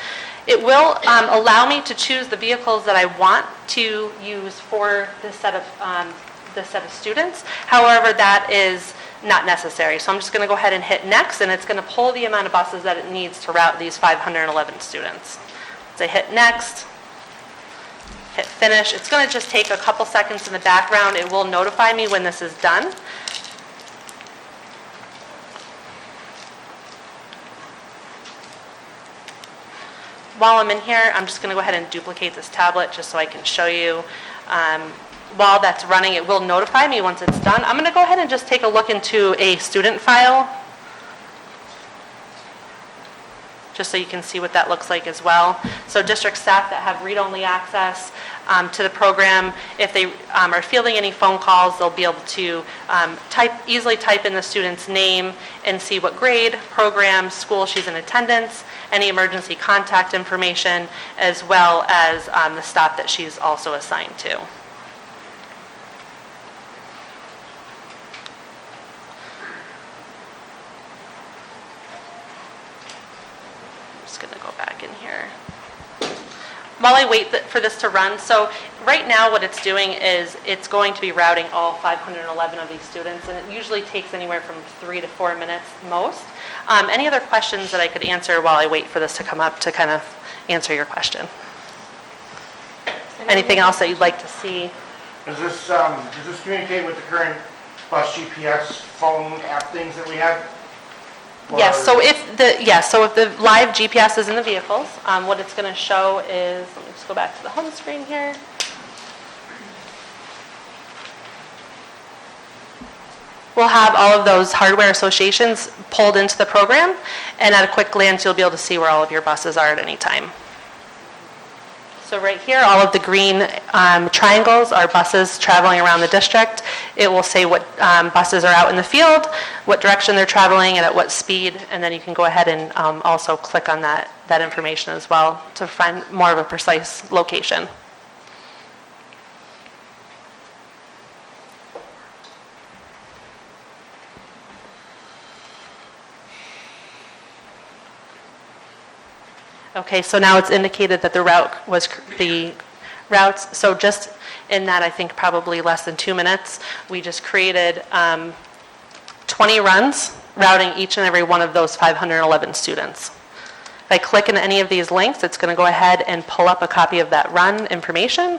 It will allow me to choose the vehicles that I want to use for this set of students. However, that is not necessary. So I'm just going to go ahead and hit next, and it's going to pull the amount of buses that it needs to route these 511 students. So I hit next. Hit finish. It's going to just take a couple seconds in the background. It will notify me when this is done. While I'm in here, I'm just going to go ahead and duplicate this tablet just so I can show you. While that's running, it will notify me once it's done. I'm going to go ahead and just take a look into a student file, just so you can see what that looks like as well. So district staff that have read-only access to the program, if they are fielding any phone calls, they'll be able to easily type in the student's name and see what grade, program, school she's in attendance, any emergency contact information, as well as the stop that she's also assigned to. Just going to go back in here. While I wait for this to run, so right now what it's doing is it's going to be routing all 511 of these students, and it usually takes anywhere from 3 to 4 minutes most. Any other questions that I could answer while I wait for this to come up to kind of answer your question? Anything else that you'd like to see? Does this communicate with the current bus GPS phone app things that we have? Yes, Or- so if the live GPS is in the vehicles, what it's going to show is, let me just go back to the home screen here. We'll have all of those hardware associations pulled into the program, and at a quick glance, you'll be able to see where all of your buses are at any time. So right here, all of the green triangles are buses traveling around the district. It will say what buses are out in the field, what direction they're traveling, and at what speed, and then you can go ahead and also click on that information as well to find more of a precise location. Okay, so now it's indicated that the routes, so just in that, I think probably less than 2 minutes, we just created 20 runs routing each and every one of those 511 students. If I click in any of these links, it's going to go ahead and pull up a copy of that run information.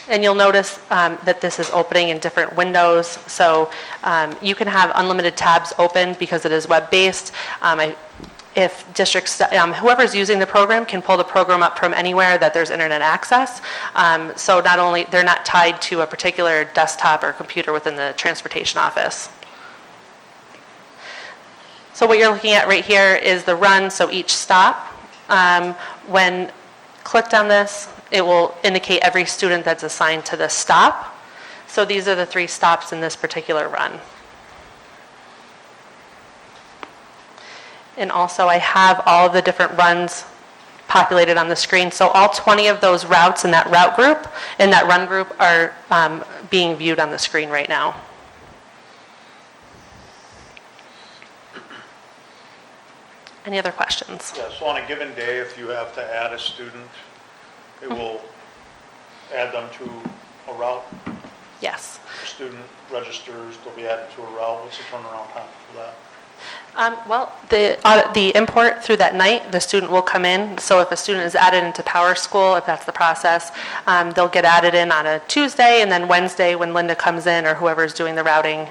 And you'll notice that this is opening in different windows. So you can have unlimited tabs open because it is web-based. If districts, whoever's using the program can pull the program up from anywhere that there's internet access. So not only, they're not tied to a particular desktop or computer within the transportation office. So what you're looking at right here is the run, so each stop. When clicked on this, it will indicate every student that's assigned to this stop. So these are the 3 stops in this particular run. And also I have all of the different runs populated on the screen. So all 20 of those routes in that route group, in that run group, are being viewed on the screen right now. Any other questions? Yeah, so on a given day, if you have to add a student, it will add them to a route? Yes. The student registers, they'll be added to a route. What's the turnaround time for that? Well, the import through that night, the student will come in. So if a student is added into Power School, if that's the process, they'll get added in on a Tuesday, and then Wednesday when Linda comes in or whoever's doing the routing,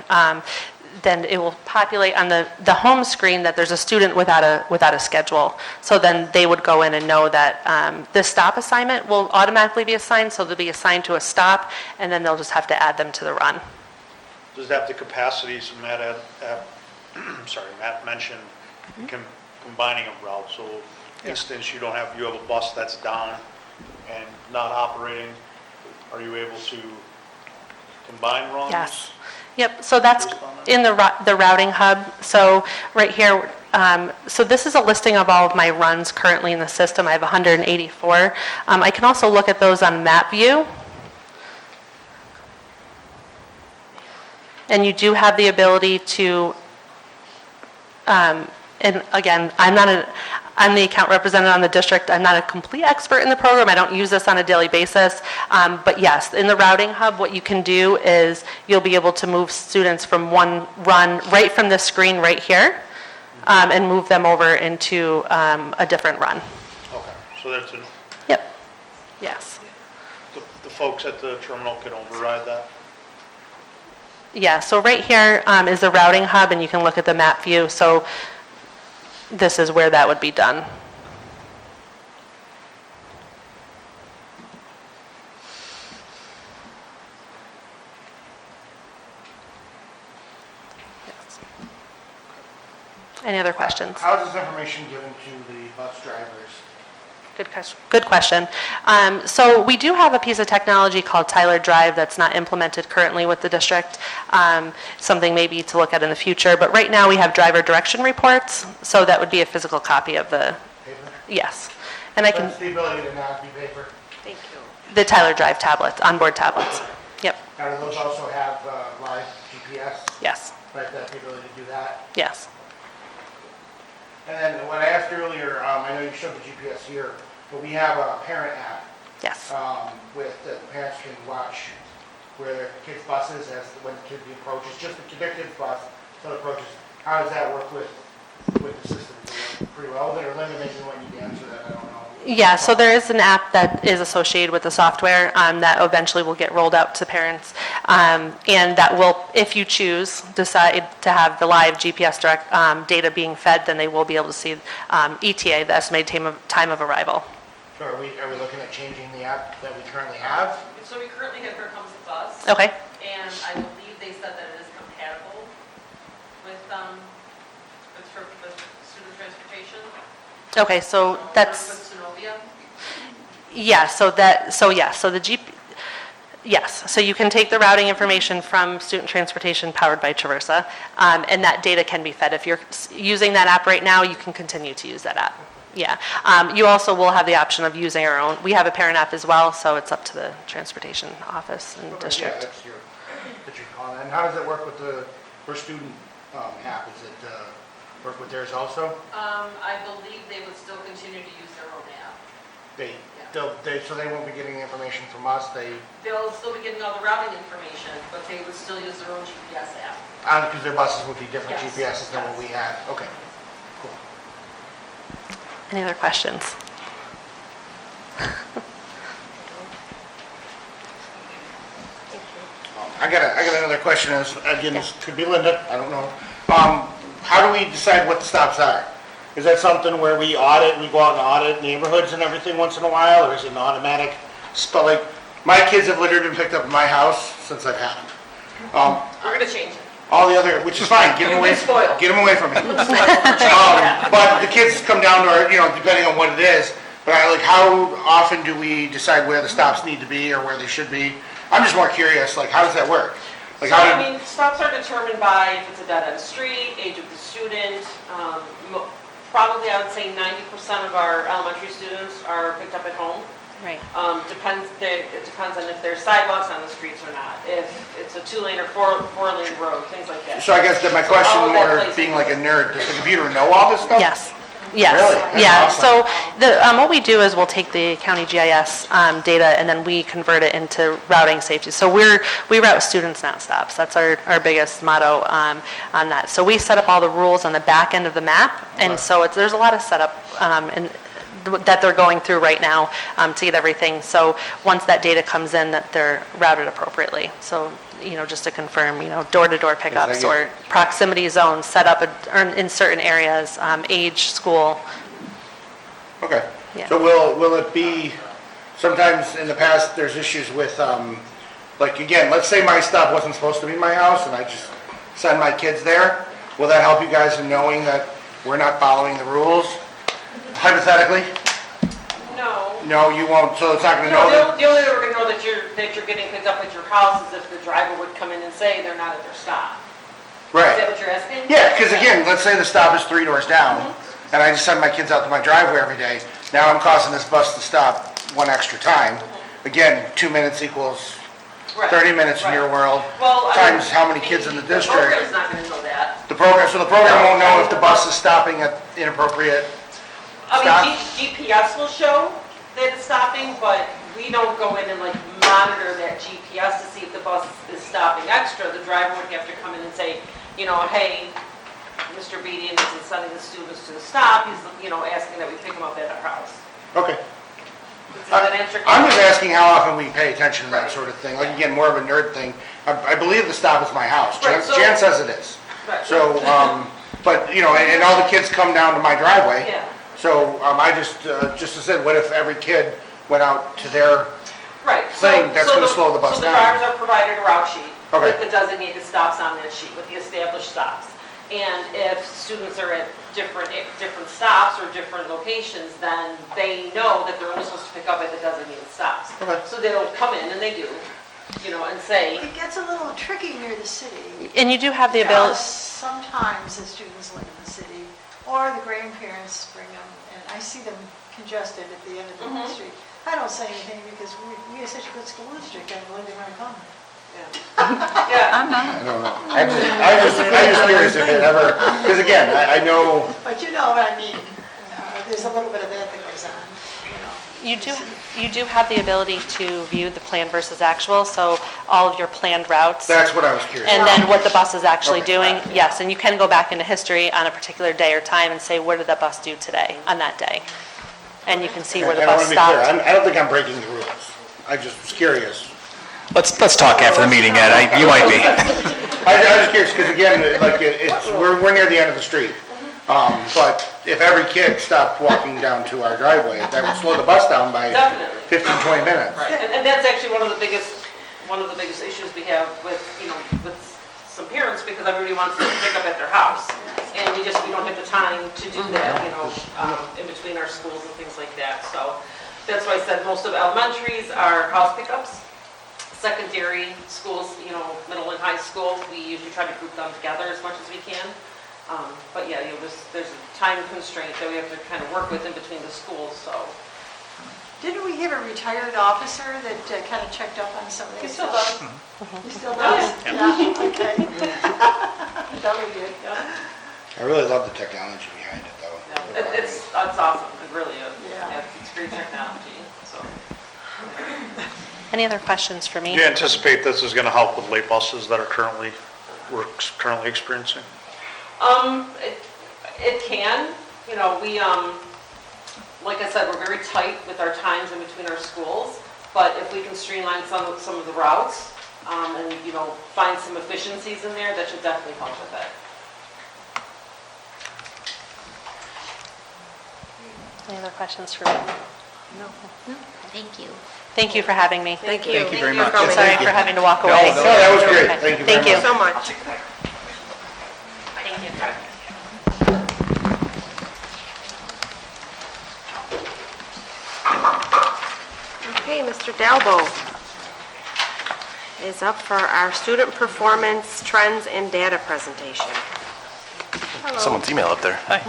then it will populate on the home screen that there's a student without a schedule. So then they would go in and know that this stop assignment will automatically be assigned, so they'll be assigned to a stop, and then they'll just have to add them to the run. Does it have the capacities Matt Matt mentioned, combining of routes? So instance, you have a bus that's down and not operating, are you able to combine runs? Yes. Yep, so that's in the routing hub. So right here, so this is a listing of all of my runs currently in the system. I have 184. I can also look at those on map view. And you do have the ability to, and again, I'm the account representative on the district. I'm not a complete expert in the program. I don't use this on a daily basis. But yes, in the routing hub, what you can do is you'll be able to move students from one run right from the screen right here and move them over into a different run. Okay, so that's Yep, yes. the folks at the terminal can override that? Yeah, so right here is the routing hub, and you can look at the map view. So this is where that would be done. Yes. Any other questions? How is this information given to the bus drivers? Good question. So we do have a piece of technology called Tyler Drive that's not implemented currently with the district. Something maybe to look at in the future. But right now we have driver direction reports. So that would be a physical copy of the... Paper? Yes. And I can... That's the ability to not be paper? Thank you. The Tyler Drive tablets, onboard tablets. Yep. Now, do those also have live GPS? Yes. Right, that the ability to do that? Yes. And then when I asked earlier, I know you showed the GPS here, but we have a parent app. Yes. With the parents can watch where their kid's bus is when the kid approaches, just their kid's bus, so it approaches. How does that work with the system? Is it pretty relevant, or Linda maybe when you answer that, I don't know. Yeah, so there is an app that is associated with the software that eventually will get rolled out to parents. And that will, if you choose, decide to have the live GPS direct data being fed, then they will be able to see ETA, the estimated time of arrival. So are we looking at changing the app that we currently have? So we currently have Here Comes the Bus. Okay. And I believe they said that it is compatible with student transportation. Okay, so that's, With Synovia. yeah, so the yes, so you can take the routing information from student transportation powered by Traversa, and that data can be fed. If you're using that app right now, you can continue to use that app. Yeah. You also will have the option of using our own. We have a parent app as well, so it's up to the transportation office and Yeah, district. that's your call. And how does it work with the First Student app? Is it work with theirs also? I believe they would still continue to use their own app. So they won't be getting the information from us, They'll still be getting all the routing information, but they would still use their own GPS app. because their buses would be different Yes. GPSs than what we have. Okay, cool. Any other questions? I got another question, again, this could be Linda, I don't know. How do we decide what the stops are? Is that something where we go out and audit neighborhoods and everything once in a while, or is it an automatic, like, my kids have literally been picked up in my house since I've had them. We're gonna change it. All the other, which is fine, get them away, spoiled. get them away from me. But the kids come down to our, depending on what it is, but how often do we decide where the stops need to be or where they should be? I'm just more curious, how does that work? So, I mean, stops are determined by if it's a dead-end street, age of the student. Probably, I would say 90% of our elementary students are picked up at home. Right. It depends on if there's sidewalks on the streets or not, if it's a 2-lane or 4-lane road, things like that. So I guess that my question all of that more plays being into like a nerd, does the computer know all this stuff? Yes. Yes. Really? That's Yeah. awesome. So what we do is we'll take the county GIS data and then we convert it into routing safety. So we route students, not stops. That's our biggest motto on that. So we set up all the rules on the back end of the map, and so there's a lot of setup that they're going through right now to get everything. So once that data comes in, that they're routed appropriately. So just to confirm, door-to-door pickups or proximity zones set up in certain areas, age, school. Okay. Yeah. So will it be, sometimes in the past, there's issues with, again, let's say my stop wasn't supposed to be in my house and I just send my kids there. Will that help you guys in knowing that we're not following the rules? Hypothetically? No. No, you won't, so it's not gonna No, know that? the only way we're gonna know that you're getting picked up at your house is if the driver would come in and say they're not at their stop. Is that Right. what you're asking? Yeah, because again, let's say the stop is 3 doors down and I just send my kids out to my driveway every day. Now I'm causing this bus to stop 1 extra time. Again, 2 minutes equals Right. 30 minutes in your Right. world, Well, times how many kids in the The district. program's not gonna know that. So the program won't know if the bus is stopping at inappropriate I stop? mean, GPS will show that it's stopping, but we don't go in and monitor that GPS to see if the bus is stopping extra. The driver would have to come in and say, hey, Mr. Beatty isn't sending the students to the stop. He's, asking that we pick them up at our house. Okay. Does that answer? I'm just asking how often we pay attention to that sort of thing. Again, more of a nerd thing. I believe the stop is my house. Right, so- Jan says it is. Right. So, but, and all the kids come down to my driveway. Yeah. So I just said, what if every kid went out to their Right. thing, that's gonna slow the bus So down. the drivers are provided a route sheet Okay. with the designated stops on that sheet, with the established stops. And if students are at different stops or different locations, then they know that they're only supposed to pick up at the designated stops. Okay. So they'll come in, and they do, and say, It gets a little tricky near the city. And you do have the Because ability. sometimes the students live in the city, or the grandparents bring them, and I see them congested at the end of the street. I don't say anything because we have such a good school district, I believe they're going to come. yeah. I don't know. I'm just curious if it ever, because again, I know, But you know what I mean, there's a little bit of that that goes on, You do have the ability to view the plan versus actual, so all of your planned routes. that's what I was curious And about. then what the bus is actually Okay. doing, yes, and you can go back into history on a particular day or time and say, what did that bus do today, on that day? and you can see where the And I bus want to be clear, stopped. I don't think I'm breaking the rules. I just was curious. Let's talk after the meeting, Ed. You might be. I was just curious, because again, like, we're near the end of the street. But if every kid stopped walking down to our driveway, that would slow the bus down by Definitely. 15, 20 minutes. Right, and that's actually one of the biggest issues we have with, with some parents, because everybody wants to pick up at their house. And we don't have the time to do that, in between our schools and things like that. So that's why I said most of elementaries are house pickups. Secondary schools, middle and high school, we usually try to group them together as much as we can. But yeah, there's a time constraint that we have to kind of work with in between the schools, so. Didn't we have a retired officer that kind of checked up on some of He these? still does. He still does? Yeah, okay. That would be good. I really love the technology behind it, though. Yeah, it's awesome, it really is. Yeah. It's great technology, so. Any other questions for me? Do you anticipate this is going to help with late buses that we're currently experiencing? It can, we, like I said, we're very tight with our times in between our schools, but if we can streamline some of the routes, and, find some efficiencies in there, that should definitely help with it. Any other questions for me? No. Thank you. Thank you for having me. Thank you. Thank you very much. coming. Sorry for having to walk away. No, that was great. Okay. Thank you very much. So much. Thank you. Okay, Mr. Dalbo is up for our student performance trends and data presentation. Hello. Someone's email up there. Hi.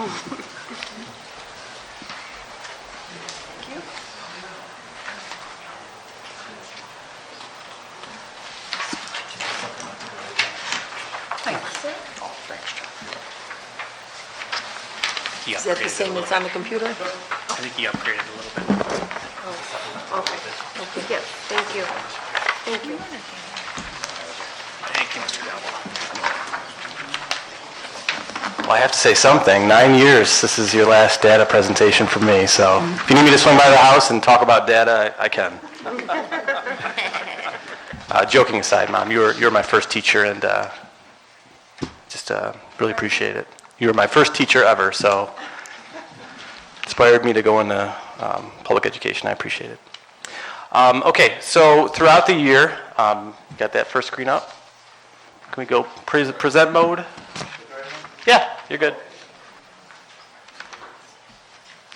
He Is that the upgraded same a little that's on the computer? bit. I think he upgraded a little bit. Okay. Yes, thank you. Thank you. Thank you, Mr. Dalbo. Well, I have to say something. 9 years, this is your last data presentation for me, so if you need me to swing by the house and talk about data, I can. Joking aside, Mom, you're my first teacher, and just really appreciate it. You were my first teacher ever, so inspired me to go into public education. I appreciate it. Okay, so throughout the year, got that first screen up? Can we go present mode? Yeah, you're good.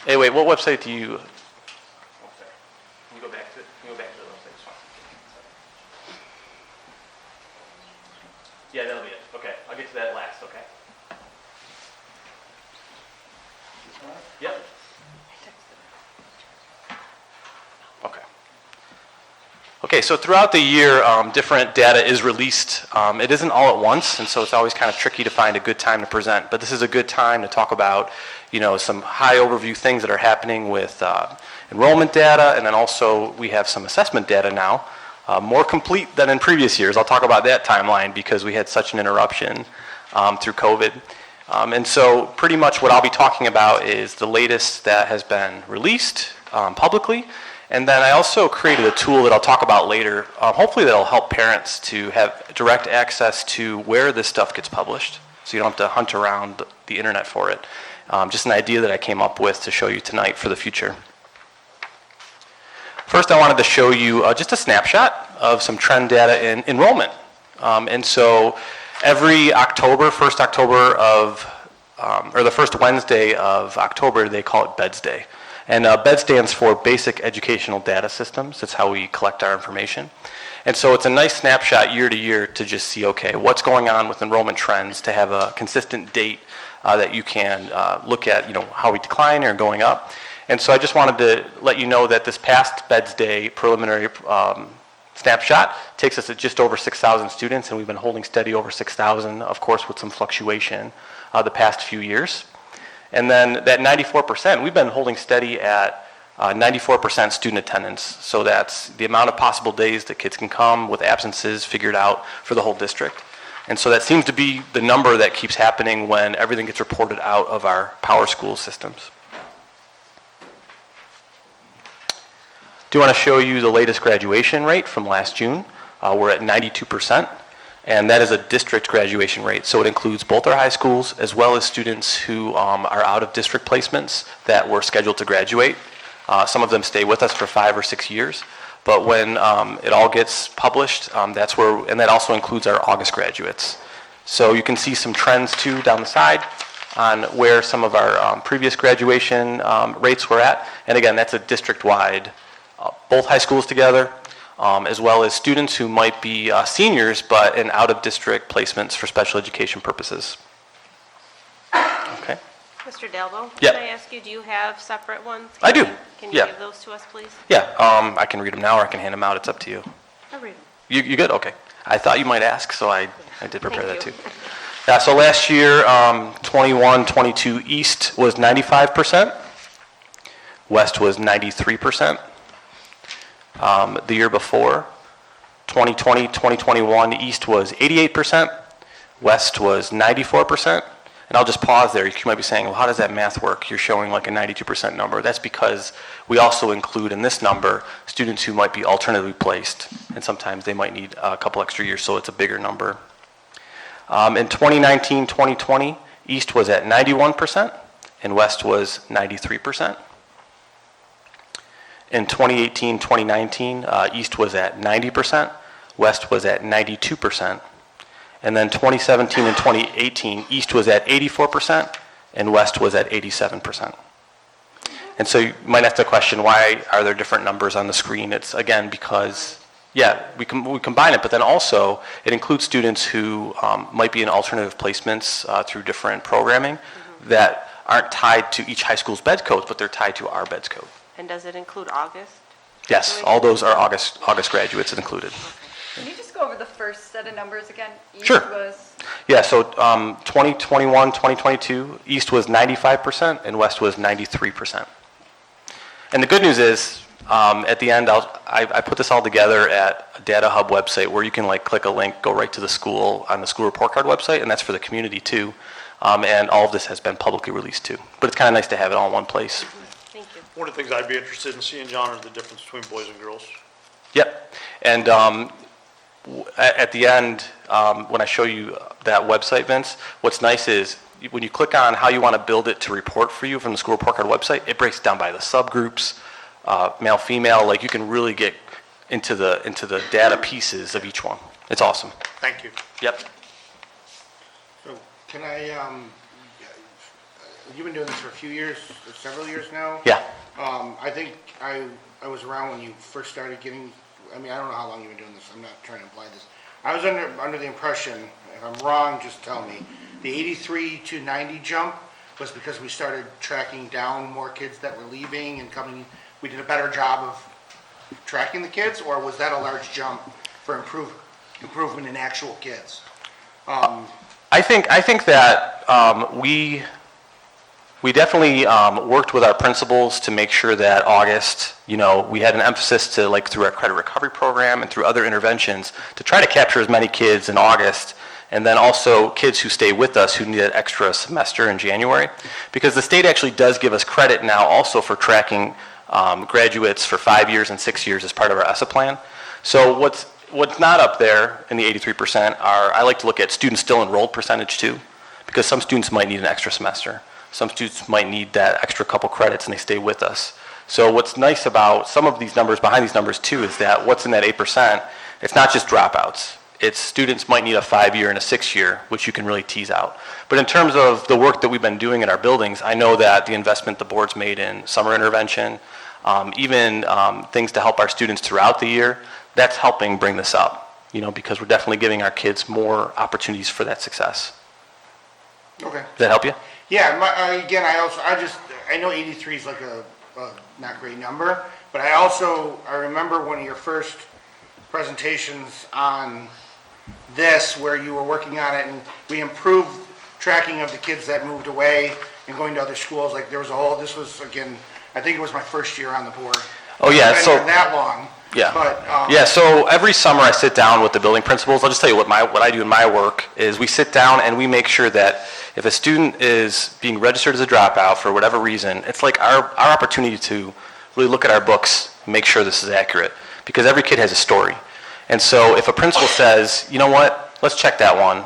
Hey, wait, what website do you? Can you go back to it? Can you go back to the website? It's fine. Yeah, that'll be it. Okay, I'll get to that last, okay? Yep. Okay. Okay, so throughout the year, different data is released. It isn't all at once, and so it's always kind of tricky to find a good time to present. But this is a good time to talk about, some high overview things that are happening with enrollment data, and then also we have some assessment data now, more complete than in previous years. I'll talk about that timeline because we had such an interruption through COVID. And so pretty much what I'll be talking about is the latest that has been released publicly. And then I also created a tool that I'll talk about later. Hopefully that'll help parents to have direct access to where this stuff gets published, so you don't have to hunt around the internet for it. Just an idea that I came up with to show you tonight for the future. First, I wanted to show you just a snapshot of some trend data in enrollment. And so every October, first October of, or the first Wednesday of October, they call it BEDS Day. And BED stands for Basic Educational Data Systems. That's how we collect our information. And so it's a nice snapshot year to year to just see, okay, what's going on with enrollment trends, to have a consistent date that you can look at, how we decline or going up. And so I just wanted to let you know that this past BEDS Day preliminary snapshot takes us at just over 6,000 students, and we've been holding steady over 6,000, of course, with some fluctuation the past few years. And then that 94%, we've been holding steady at 94% student attendance. So that's the amount of possible days that kids can come with absences figured out for the whole district. And so that seems to be the number that keeps happening when everything gets reported out of our power school systems. Do want to show you the latest graduation rate from last June. We're at 92%, and that is a district graduation rate. So it includes both our high schools as well as students who are out of district placements that were scheduled to graduate. Some of them stay with us for 5 or 6 years. But when it all gets published, that's where, and that also includes our August graduates. So you can see some trends too down the side on where some of our previous graduation rates were at. And again, that's a district-wide, both high schools together, as well as students who might be seniors but in out-of-district placements for special education purposes. Okay. Mr. Dalbo? Yeah. Can I ask you, do you have separate ones? I do. Can you Yeah. give those to us, please? Yeah, I can read them now or I can hand them out. It's up to you. I'll read them. You good? Okay. I thought you might ask, so I did prepare that Thank too. Yeah, so last year, 21-22 East was 95%. West was 93%. The year before, 2020-2021 East was 88%. West was 94%. And I'll just pause there. You might be saying, well, how does that math work? You're showing like a 92% number. That's because we also include in this number students who might be alternatively placed, and sometimes they might need a couple extra years, so it's a bigger number. In 2019-2020, East was at 91%, and West was 93%. In 2018-2019, East was at 90%, West was at 92%. And then 2017 and 2018, East was at 84% and West was at 87%. And so you might ask the question, why are there different numbers on the screen? It's again because, yeah, we combine it, but then also it includes students who might be in alternative placements through different programming that aren't tied to each high school's bed codes, but they're tied to our beds code. And does it include August? Yes, all those are August graduates included. Can you just go over the first set of numbers again? East Sure. was, Yeah, so 2021, 2022, East was 95% and West was 93%. And the good news is, at the end, I put this all together at a Data Hub website where you can like click a link, go right to the school on the school report card website, and that's for the community too. And all of this has been publicly released too. But it's kind of nice to have it all in one place. Thank you. One of the things I'd be interested in seeing, John, is the difference between boys and girls. Yep. And at the end, when I show you that website, Vince, what's nice is when you click on how you want to build it to report for you from the school report card website, it breaks down by the subgroups, male, female, like you can really get into the data pieces of each one. It's awesome. Thank you. Yep. So can I, you've been doing this for a few years, several years now? Yeah. I think I was around when you first started getting, I mean, I don't know how long you've been doing this, I'm not trying to imply this. I was under the impression, if I'm wrong, just tell me, the 83 to 90 jump was because we started tracking down more kids that were leaving and coming, we did a better job of tracking the kids, or was that a large jump for improvement in actual kids? I think that we definitely worked with our principals to make sure that August, we had an emphasis to like through our credit recovery program and through other interventions to try to capture as many kids in August, and then also kids who stay with us who need that extra semester in January, because the state actually does give us credit now also for tracking graduates for 5 years and 6 years as part of our ESSA plan. So what's not up there in the 83% I like to look at students still enrolled percentage too, because some students might need an extra semester. Some students might need that extra couple credits and they stay with us. So what's nice about some of these numbers, behind these numbers too, is that what's in that 8%, it's not just dropouts. It's students might need a 5-year and a 6-year, which you can really tease out. But in terms of the work that we've been doing in our buildings, I know that the investment the board's made in summer intervention, even things to help our students throughout the year, that's helping bring this up, because we're definitely giving our kids more opportunities for that success. Okay. Does that help you? Yeah, I know 83 is like a not great number, but I remember one of your first presentations on this where you were working on it and we improved tracking of the kids that moved away and going to other schools. Like this was again, I think it was my first year on the board. Oh yeah, I've been here that long. Yeah. But, so every summer I sit down with the building principals. I'll just tell you what I do in my work is we sit down and we make sure that if a student is being registered as a dropout for whatever reason, it's like our opportunity to really look at our books, make sure this is accurate, because every kid has a story. And so if a principal says, you know what, let's check that one,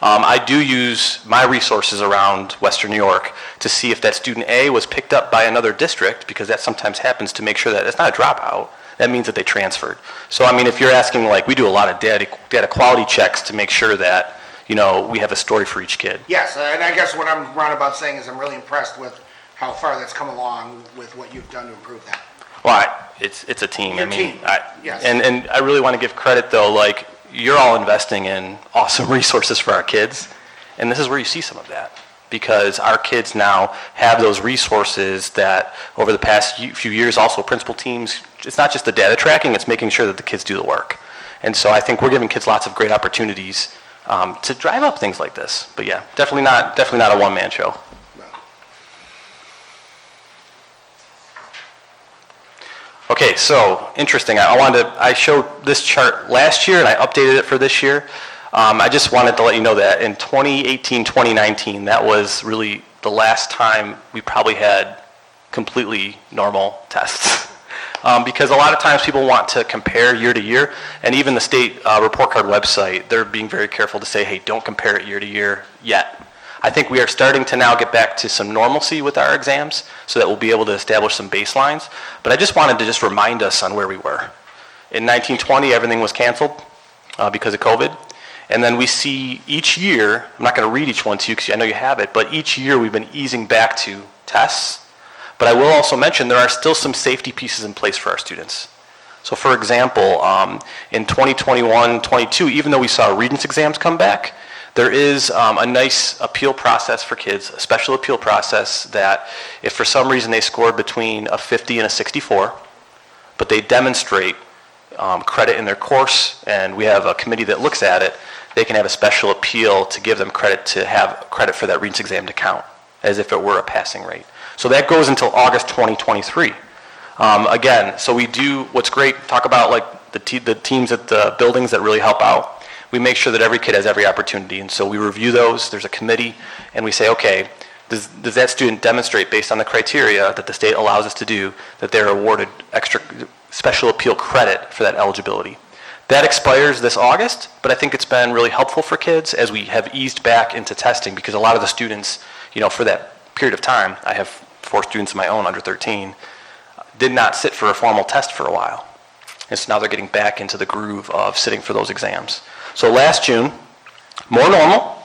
I do use my resources around Western New York to see if that student A was picked up by another district, because that sometimes happens, to make sure that it's not a dropout. That means that they transferred. So I mean, if you're asking, like, we do a lot of data quality checks to make sure that, you know, we have a story for each kid. Yes, and I guess what I'm roundabout saying is I'm really impressed with how far that's come along with what you've done to improve that. Well, it's a team. Your I mean, team, yes. And I really want to give credit, though, like, you're all investing in awesome resources for our kids, and this is where you see some of that, because our kids now have those resources that over the past few years, also principal teams, it's not just the data tracking, it's making sure that the kids do the work. And so I think we're giving kids lots of great opportunities to drive up things like this. But yeah, definitely not a one-man show. Okay, so interesting. I showed this chart last year and I updated it for this year. I just wanted to let you know that in 2018, 2019, that was really the last time we probably had completely normal tests. Because a lot of times people want to compare year to year, and even the state report card website, they're being very careful to say, hey, don't compare it year to year yet. I think we are starting to now get back to some normalcy with our exams so that we'll be able to establish some baselines. But I just wanted to just remind us on where we were. In 1920, everything was canceled because of COVID. And then we see each year, I'm not going to read each one to you because I know you have it, but each year we've been easing back to tests. But I will also mention there are still some safety pieces in place for our students. So for example, in 2021-22, even though we saw Regents exams come back, there is a nice appeal process for kids, a special appeal process that if for some reason they scored between a 50 and a 64, but they demonstrate credit in their course, and we have a committee that looks at it, they can have a special appeal to give them credit to have credit for that Regents exam to count, as if it were a passing rate. So that goes until August 2023. Again, so we do, what's great, talk about like the teams at the buildings that really help out. We make sure that every kid has every opportunity, and so we review those, there's a committee, and we say, okay, does that student demonstrate based on the criteria that the state allows us to do that they're awarded extra special appeal credit for that eligibility? That expires this August, but I think it's been really helpful for kids as we have eased back into testing, because a lot of the students, you know, for that period of time, I have 4 students of my own under 13, did not sit for a formal test for a while. And so now they're getting back into the groove of sitting for those exams. So last June, more normal,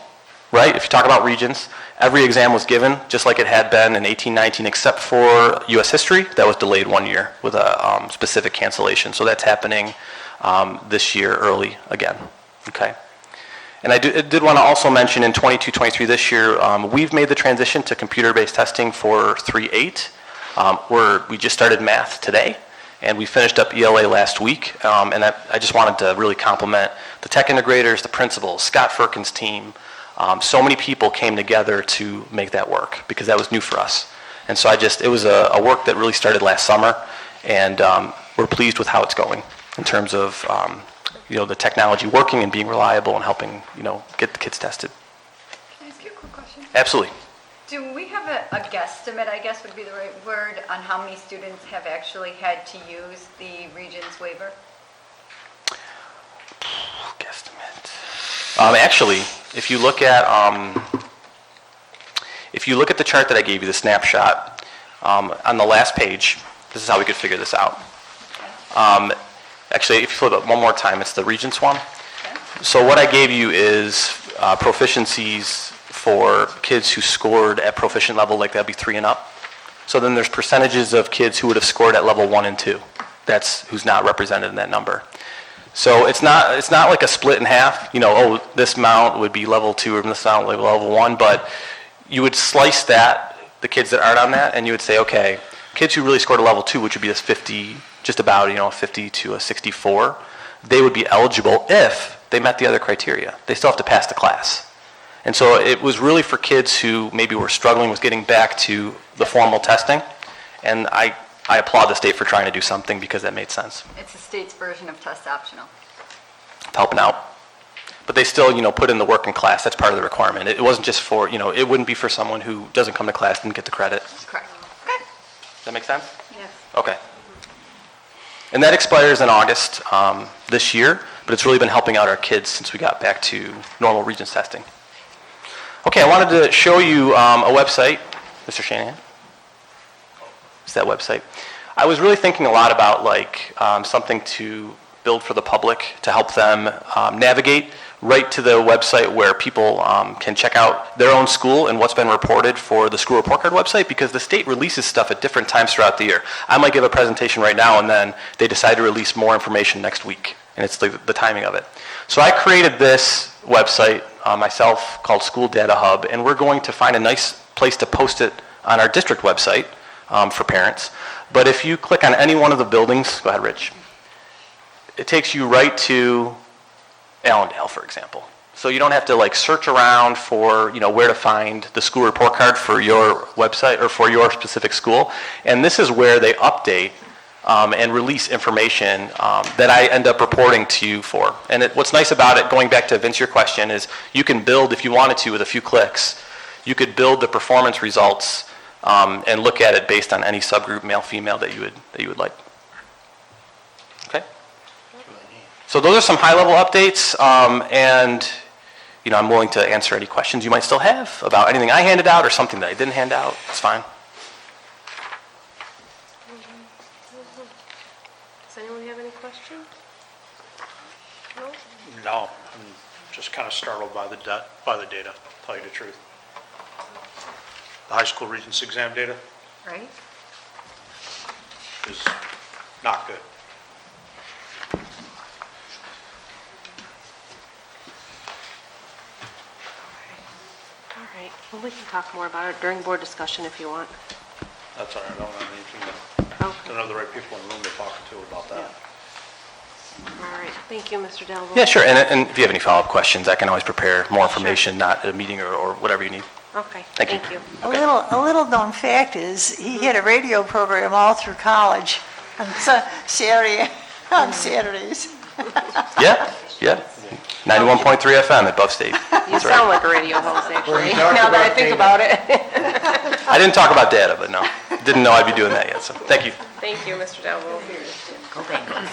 right? If you talk about Regents, every exam was given just like it had been in 18-19, except for U.S. history. That was delayed 1 year with a specific cancellation. So that's happening this year early again, okay? And I did want to also mention in 22-23 this year, we've made the transition to computer-based testing for 3-8. We just started math today, and we finished up ELA last week. And I just wanted to really compliment the tech integrators, the principals, Scott Firkin's team. So many people came together to make that work because that was new for us. And so it was a work that really started last summer, and we're pleased with how it's going in terms of the technology working and being reliable and helping get the kids tested. Can I ask you a quick question? Absolutely. Do we have a guesstimate, I guess would be the right word, on how many students have actually had to use the Regents waiver? Guesstimate. Actually, if you look at the chart that I gave you, the snapshot, on the last page, this is how we could figure this out. Actually, if you flip it one more time, it's the Regents one. Okay. So what I gave you is proficiencies for kids who scored at proficient level, like that'd be 3 and up. So then there's percentages of kids who would have scored at level 1 and 2. That's who's not represented in that number. So it's not like a split in half, this amount would be level 2 or this amount would be level 1, but you would slice that, the kids that aren't on that, and you would say, okay, kids who really scored a level 2, which would be this 50, just about, 50 to a 64, they would be eligible if they met the other criteria. They still have to pass the class. And so it was really for kids who maybe were struggling with getting back to the formal testing, and I applaud the state for trying to do something because that made sense. It's the state's version of test optional. Helping out. But they still, put in the work in class. That's part of the requirement. It wasn't just for, it wouldn't be for someone who doesn't come to class and get the credit. Correct. Okay. Does that make sense? Yes. Okay. And that expires in August this year, but it's really been helping out our kids since we got back to normal Regents testing. Okay, I wanted to show you a website. Mr. Shanahan? It's that website. I was really thinking a lot about like something to build for the public to help them navigate right to the website where people can check out their own school and what's been reported for the school report card website, because the state releases stuff at different times throughout the year. I might give a presentation right now and then they decide to release more information next week, and it's the timing of it. So I created this website myself called School Data Hub, and we're going to find a nice place to post it on our district website for parents. But if you click on any one of the buildings, go ahead, Rich, it takes you right to Allendale, for example. So you don't have to like search around for, where to find the school report card for your website or for your specific school. And this is where they update and release information that I end up reporting to you for. And what's nice about it, going back to Vince, your question, is you can build, if you wanted to, with a few clicks, you could build the performance results and look at it based on any subgroup, male, female, that you would like. Okay? So those are some high-level updates, and I'm willing to answer any questions you might still have about anything I handed out or something that I didn't hand out. It's fine. Does anyone have any questions? No? No, I'm just kind of startled by the data, to tell you the truth. The high school Regents exam data Right? is not good. All right, well, we can talk more about it during board discussion if you want. That's all right, I don't have anything Okay. to know the right people in the room to talk to about that. All right, thank you, Mr. Delville. Yeah, sure. And if you have any follow-up questions, I can always prepare more information, not at a meeting or whatever you need. Okay, Thank you. thank you. A little known fact is, he had a radio program all through college on Saturdays. Yeah. 91.3 FM at Buff State. You That's sound right. like a radio host, actually, you talked now that I about think data. about it. I didn't talk about data, but no. Didn't know I'd be doing that yet, so thank you. Thank you, Mr. Delville. Go Bengals.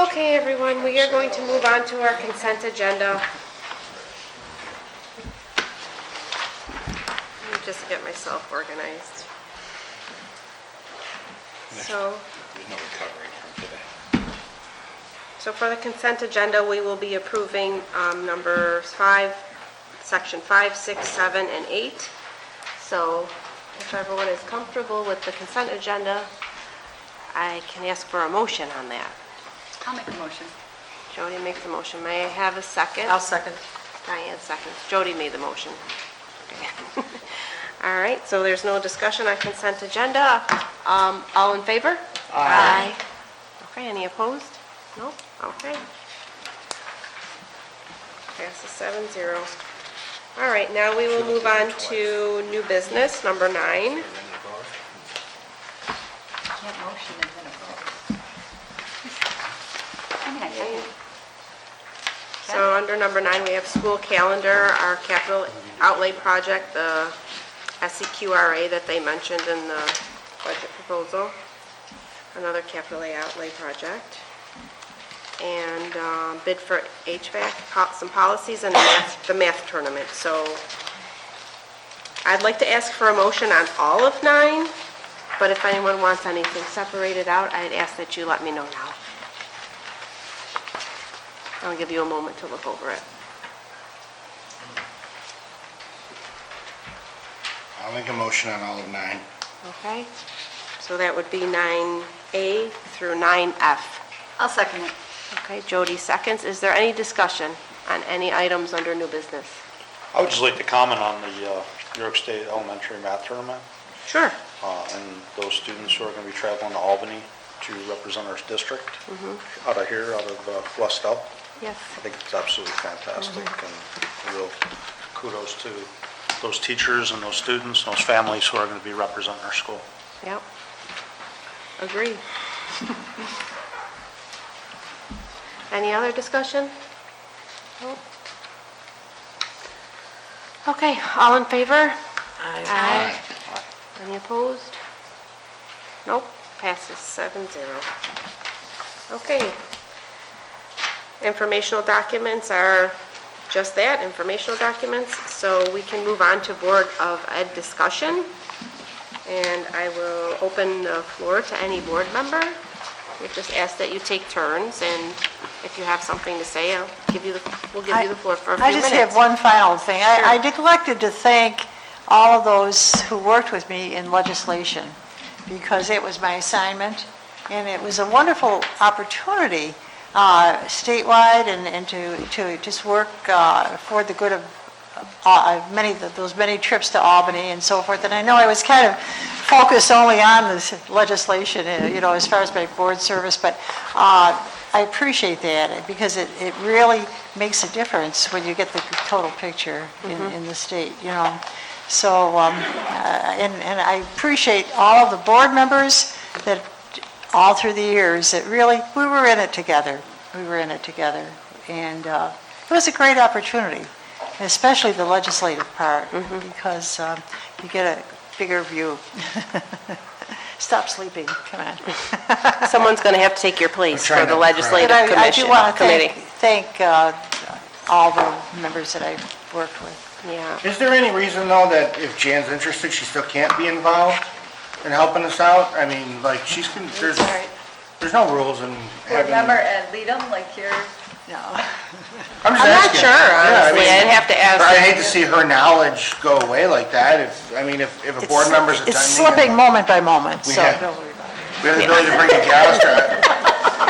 Okay, everyone, we are going to move on to our consent agenda. Let me just get myself organized. So for the consent agenda, we will be approving numbers 5, section 5, 6, 7, and 8. So if everyone is comfortable with the consent agenda, I can ask for a motion on that. I'll make a motion. Jody makes a motion. May I have a second? I'll second. Diane seconds. Jody made the motion. Okay. All right, so there's no discussion on consent agenda. All in favor? Aye. Okay, any opposed? No? Okay. Passes 7-0. All right, now we will move on to new business, number 9. Can't motion and then approve. I mean, I can. So under number 9, we have school calendar, our capital outlay project, the SEQRA that they mentioned in the budget proposal, another capital outlay project, and bid for HVAC, some policies, and the math tournament. So I'd like to ask for a motion on all of 9, but if anyone wants anything separated out, I'd ask that you let me know now. I'll give you a moment to look over it. I'll make a motion on all of 9. Okay? So that would be 9A through 9F. I'll second it. Okay, Jody seconds. Is there any discussion on any items under new business? I would just like to comment on the New York State Elementary Math Tournament, Sure. and those students who are going to be traveling to Albany to represent our district out of here, out of West Elk. Yes. I think it's absolutely fantastic, and real kudos to those teachers and those students, those families who are going to be representing our school. Yep. Agree. Any other discussion? Nope. Okay, all in favor? Aye. Any opposed? Nope, passes 7-0. Okay. Informational documents are just that, informational documents. So we can move on to Board of Ed discussion. And I will open the floor to any board member. We just ask that you take turns, and if you have something to say, we'll give you the floor for a few I minutes. just have one final thing. I neglected to thank all of those who worked with me in legislation, because it was my assignment, and it was a wonderful opportunity statewide and to just work for the good of those many trips to Albany and so forth. And I know I was kind of focused only on this legislation, as far as my board service, but I appreciate that, because it really makes a difference when you get the total picture in the state, So, and I appreciate all of the board members that, all through the years, that really, we were in it together. And it was a great opportunity, especially the legislative part, because you get a bigger view. Stop sleeping, come on. Someone's going to have to take your place trying for the to- legislative But I do want to committee. thank all the members that I've worked with. Yeah. Is there any reason, though, that if Jan's interested, she still can't be involved in helping us out? I mean, like, there's no rules in having... Remember ad litem, like you're, No. I'm I'm not sure, honestly. I'd have to ask. I hate to see her knowledge go away like that. If a board member's attending... It's slipping moment by moment, so Yeah. don't worry about it. We have the ability to bring McAllister.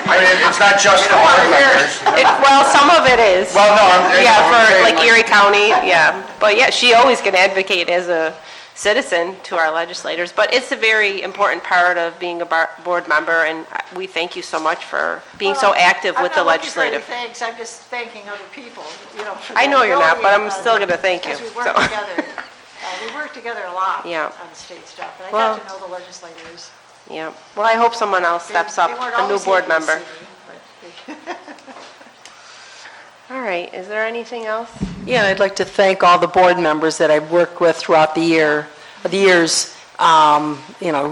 I mean, it's not just the board members. Well, some of it is. Well, no, Yeah, I'm for saying, like Erie County, yeah. But yeah, she always can advocate as a citizen to our legislators. But it's a very important part of being a board member, and we thank you so much for being so active with the legislative. I'm not looking for any thanks, I'm just thanking other people, for I know you're not, but I'm ability, still going to thank you. because we so. work together. We work together a lot Yeah. on the state stuff, but I Well- got to know the legislators. Yeah. Well, I hope someone else steps up, They weren't a new always board here to member. see me, but- All right, is there anything else? Yeah, I'd like to thank all the board members that I've worked with throughout the years.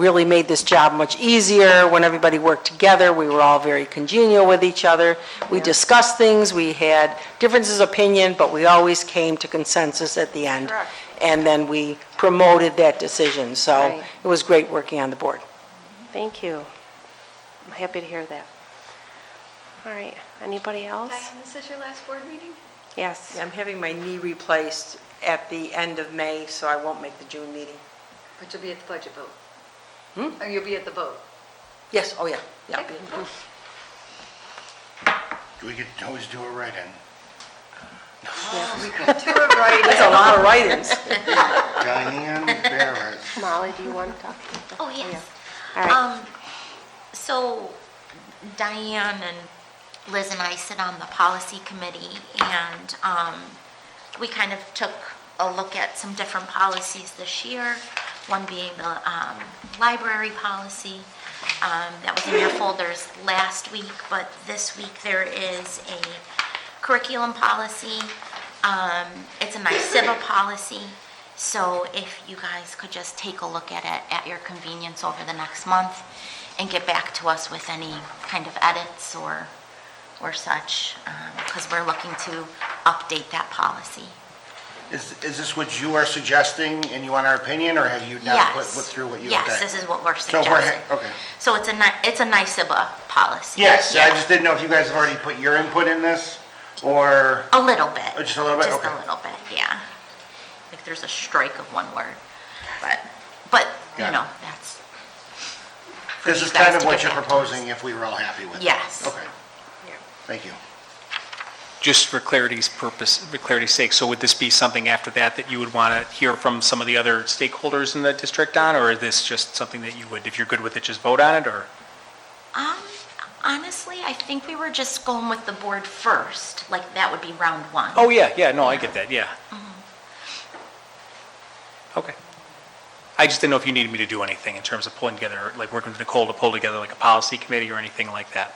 Really made this job much easier when everybody worked together. We were all very congenial with each other. We discussed things, we had differences of opinion, but we always came to consensus at the end. Correct. And then we promoted that decision, so Right. it was great working on the board. Thank you. I'm happy to hear that. All right, anybody else? Diane, this is your last board meeting? Yes. I'm having my knee replaced at the end of May, so I won't make the June meeting. But you'll be at the budget vote? Or you'll be at the vote? Yes, oh yeah, yeah. We could always do a write-in. To a right. That's a lot of write-ins. Diane Barrett. Molly, do you want to talk? Oh, yes. All right. So Diane and Liz and I sit on the policy committee, and we kind of took a look at some different policies this year, one being the library policy. That was in your folders last week, but this week there is a curriculum policy. It's a NYSIBA policy. So if you guys could just take a look at it at your convenience over the next month and get back to us with any kind of edits or such, because we're looking to update that policy. Is this what you are suggesting and you want our opinion, or have you not Yes. put through what you... Yes, okay. this is what we're So if we're, suggesting. okay. So it's a NYSIBA policy. Yes, I Yeah. just didn't know if you guys have already put your input in this, or... A little bit. Oh, just a little bit? Just Okay. a little bit, yeah. Like there's a strike of one word, but Got it. that's. This you is guys kind of to what get you're back to proposing if we were all happy with it? Yes. Okay. Thank you. Just for clarity's sake, so would this be something after that you would want to hear from some of the other stakeholders in the district on, or is this just something that you would, if you're good with it, just vote on it, or? Honestly, I think we were just going with the board first, like that would be round one. Oh, yeah, no, I get that, yeah. Okay. I just didn't know if you needed me to do anything in terms of pulling together, like working with Nicole to pull together like a policy committee or anything like that.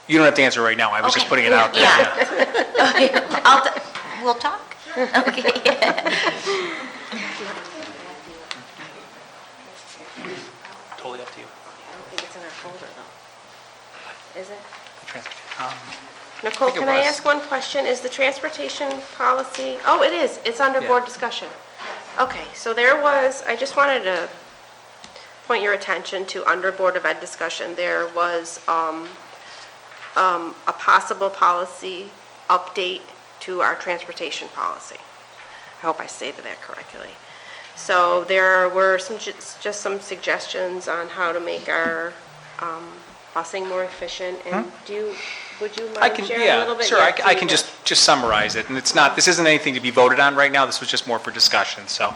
You don't have to answer right now, I was just Okay. putting it out there. Yeah. Okay, we'll talk? Okay. folder though. Is it? Um, Nicole, think it can I was. ask one question? Is the transportation policy, oh, it is, it's under Yeah. board discussion. Okay, so there was, I just wanted to point your attention to under Board of Ed discussion, there was a possible policy update to our transportation policy. I hope I stated that correctly. So there were just some suggestions on how to make our busing more efficient, and would you I mind can, sharing a little yeah, bit? sure, Yeah, I do can that. just summarize it, and it's not, this isn't anything to be voted on right now, this was just more for discussion, so.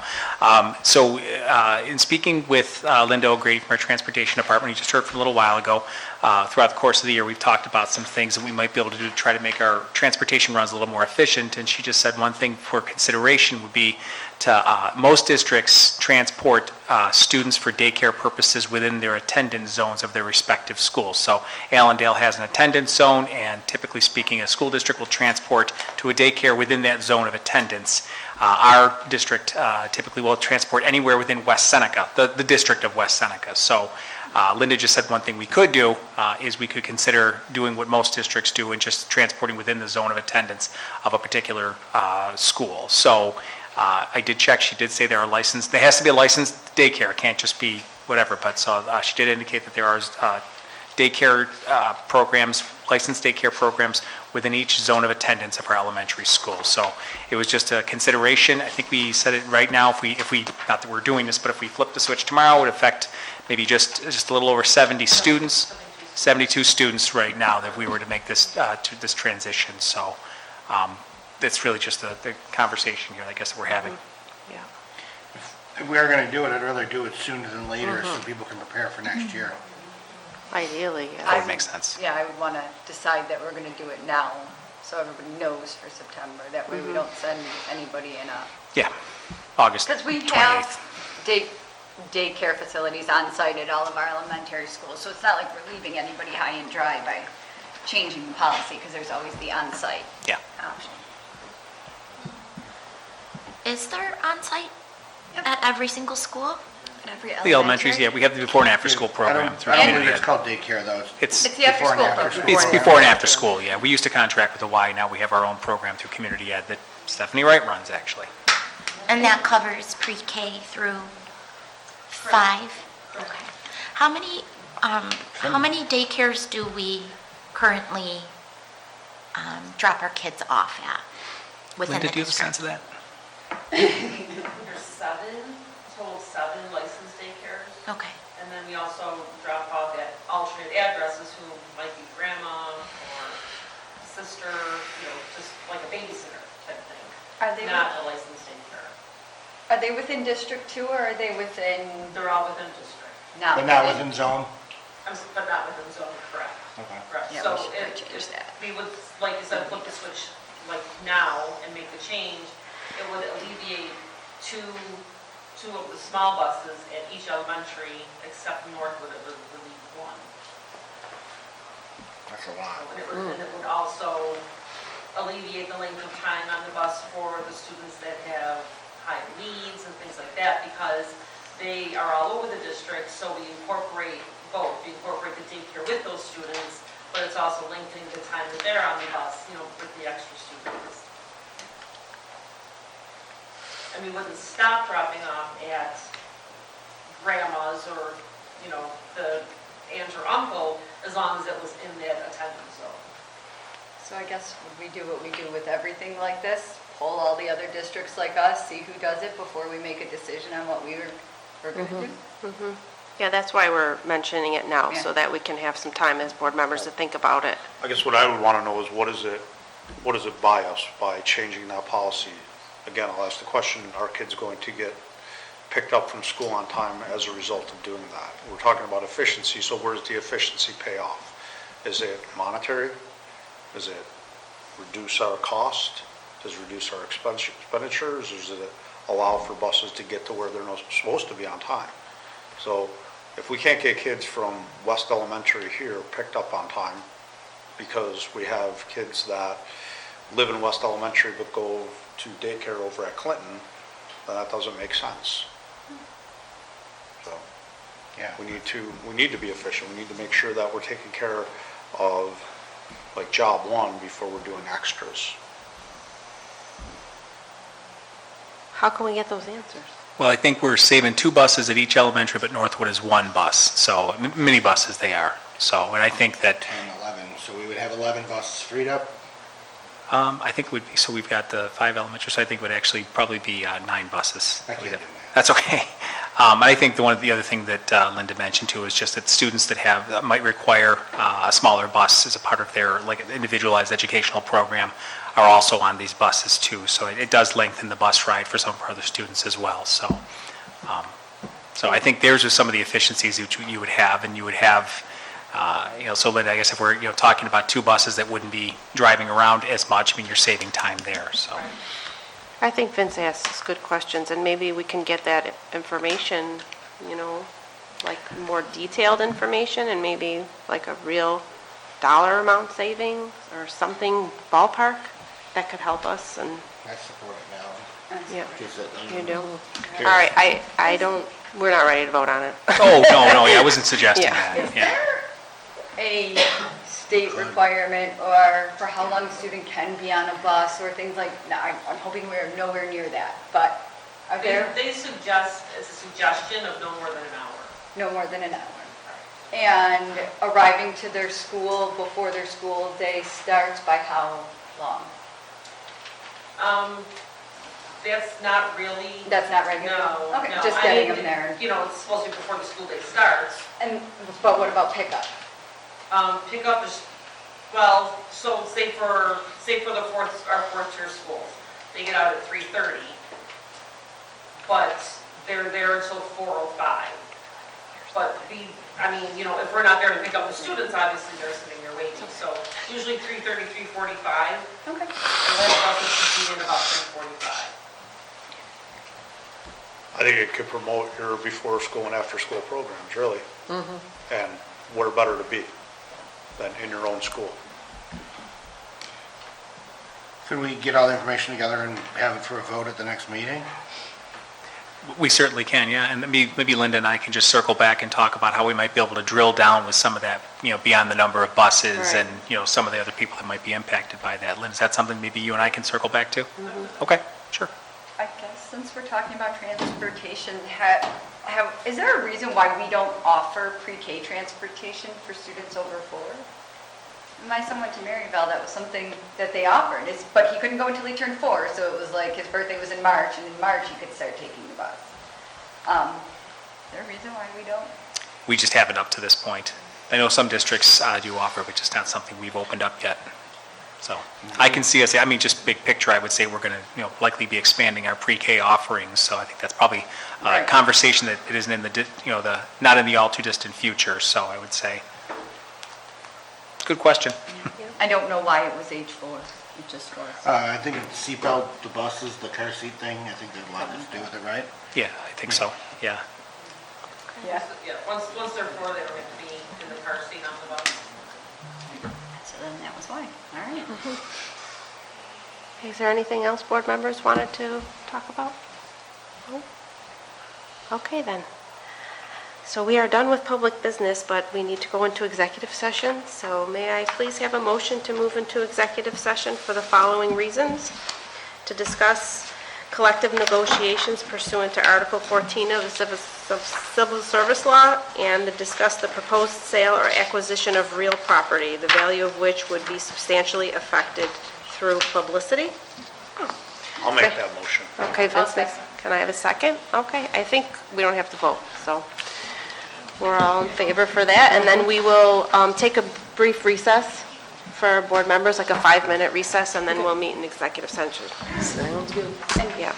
In speaking with Linda O'Grady from our Transportation Department, you just heard from a little while ago, throughout the course of the year, we've talked about some things that we might be able to do to try to make our transportation runs a little more efficient, and she just said one thing for consideration would be to, most districts transport students for daycare purposes within their attendance zones of their respective schools. So Allendale has an attendance zone, and typically speaking, a school district will transport to a daycare within that zone of attendance. Our district typically will transport anywhere within West Seneca, the district of West Seneca. So Linda just said one thing we could do is we could consider doing what most districts do and just transporting within the zone of attendance of a particular school. So I did check, she did say there are licensed, there has to be a licensed daycare, it can't just be whatever, but so she did indicate that there are daycare programs, licensed daycare programs within each zone of attendance of our elementary school. So it was just a consideration. I think we said it right now, if we, not that we're doing this, but if we flip the switch tomorrow, it would affect maybe just a little over 70 students, 72 students right now that we were to make this, to this transition. So that's really just the conversation here, I guess, that we're having. Yeah. If we are going to do it, I'd rather do it sooner than later so people can prepare for next year. Ideally, yeah. That would make sense. Yeah, I would want to decide that we're going to do it now, so everybody knows for September. That way we don't send anybody in a... Yeah, August 28th. Because we have daycare facilities on site at all of our elementary schools, so it's not like we're leaving anybody high and dry by changing the policy, because there's always the on-site Yeah. option. Is there on-site at every single school? At every The elementaries, yeah, we have the before and after school I program don't through believe community it's ed. called daycare, though. It's It's the after-school program. It's before and after school, yeah. We used to contract with the Y, now we have our own program through community ed that Stephanie Wright runs, actually. And that covers pre-K through 5? Okay. How many daycares do we currently drop our kids off at within Linda, the do you have a district? sense of that? There's 7, total 7 licensed daycares. Okay. And then we also drop off at alternate addresses who might be grandma or sister, just like a babysitter type thing. Are they, Not a licensed daycare. are they within District 2 or are they within, They're all within district, not But not within? within zone? but not within zone, correct. Okay. Correct. Yeah, So we should if change that. we would, like you said, flip the switch like now and make the change, it would alleviate two of the small buses at each elementary, except Northwood, it would relieve 1. That's a lot. And it would also alleviate the length of time on the bus for the students that have high needs and things like that, because they are all over the district, so we incorporate both. We incorporate the daycare with those students, but it's also lengthening the time that they're on the bus, with the extra students. And we wouldn't stop dropping off at grandma's or, the aunt or uncle, as long as it was in that attendance zone. So I guess would we do what we do with everything like this? Poll all the other districts like us, see who does it before we make a decision on what we're going to do? Yeah, that's why we're mentioning it now, so Yeah. that we can have some time as board members to think about it. I guess what I would want to know is what does it buy us by changing that policy? Again, I'll ask the question, are kids going to get picked up from school on time as a result of doing that? We're talking about efficiency, so where does the efficiency pay off? Is it monetary? Does it reduce our cost? Does it reduce our expenditures? Or does it allow for buses to get to where they're not supposed to be on time? So if we can't get kids from West Elementary here picked up on time because we have kids that live in West Elementary but go to daycare over at Clinton, then that doesn't make sense. So Yeah. We need to be efficient. We need to make sure that we're taking care of, like, job one before we're doing extras. How can we get those answers? Well, I think we're saving 2 buses at each elementary, but Northwood is 1 bus, so mini buses they are. So, and I think that, 10, 11, so we would have 11 buses freed up? I think it would be, so we've got the 5 elementary, so I think it would actually probably be 9 buses. I can't do that. That's okay. I think the other thing that Linda mentioned too is just that students that might require a smaller bus as a part of their, like, individualized educational program are also on these buses too. So it does lengthen the bus ride for some of our other students as well. So, so I think those are some of the efficiencies that you would have, and you would have, so Linda, I guess if we're, talking about 2 buses that wouldn't be driving around as much, I mean, you're saving time there, so. I think Vince asks good questions, and maybe we can get that information, like more detailed information, and maybe like a real dollar amount savings or something ballpark that could help us. And I support it now. yeah, Because it- you do. All right, I don't. We're not ready to vote on it. Oh, no, yeah, I wasn't suggesting Yeah. that, yeah. A state requirement or for how long a student can be on a bus or things like, no, I'm hoping we're nowhere near that, but are there They suggest, as a suggestion of no more than an hour. no more than an hour? And arriving to their school before their school day starts by how long? That's not really. That's not regular? No. Okay, no. just I getting mean, them there. It's supposed to be before the school day starts. But what about pickup? Pickup is, well, so say for our fourth tier schools, they get out at 3:30, but they're there until 4:05. But if we're not there to pick up the students, obviously they're sitting there waiting. So usually 3:30, 3:45. Okay. And most buses should be in about 3:45. I think it could promote your before school and after school programs, really. And where better to be than in your own school. Could we get all the information together and have it for a vote at the next meeting? We certainly can, yeah, and maybe Linda and I can just circle back and talk about how we might be able to drill down with some of that, beyond the number of buses Right. and, some of the other people that might be impacted by that. Linda, is that something maybe you and I can circle back to? Okay, sure. I guess since we're talking about transportation, is there a reason why we don't offer pre-K transportation for students over 4? My son went to Maryville, that was something that they offered, but he couldn't go until he turned 4, so it was like his birthday was in March, and in March he could start taking the bus. Is there a reason why we don't? We just haven't up to this point. I know some districts do offer, but just not something we've opened up yet. So I can see us, just big picture, I would say we're going to, likely be expanding our pre-K offerings. So I think that's probably a Right. conversation that it isn't in the, not in the all too distant future. So I would say, good question. I don't know why it was age 4, it just was. I think it's seatbelt, the buses, the car seat thing, I think there's a lot to do with it, right? Yeah, I think so, yeah. Yeah. Yeah, once they're 4, they don't have to be in the car seat on the bus. So then that was why, all right. Is there anything else board members wanted to talk about? No? Okay, then. So we are done with public business, but we need to go into executive session. So may I please have a motion to move into executive session for the following reasons? To discuss collective negotiations pursuant to Article 14 of the Civil Service Law, and to discuss the proposed sale or acquisition of real property, the value of which would be substantially affected through publicity. I'll make that motion. Okay, Vince, can I have a second? Okay, I think we don't have to vote, so we're all in favor for that. And then we will take a brief recess for our board members, like a 5-minute recess, and then we'll meet in executive session. Sounds good. Yeah.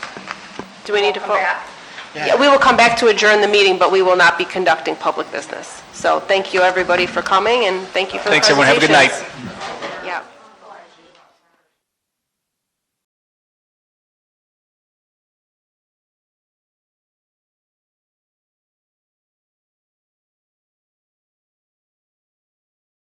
Do we need to Come vote? back. Yeah, we will come back to adjourn the meeting, but we will not be conducting public business. So thank you, everybody, for coming, and thank you for the Thanks, everyone. Have a good night. presentations.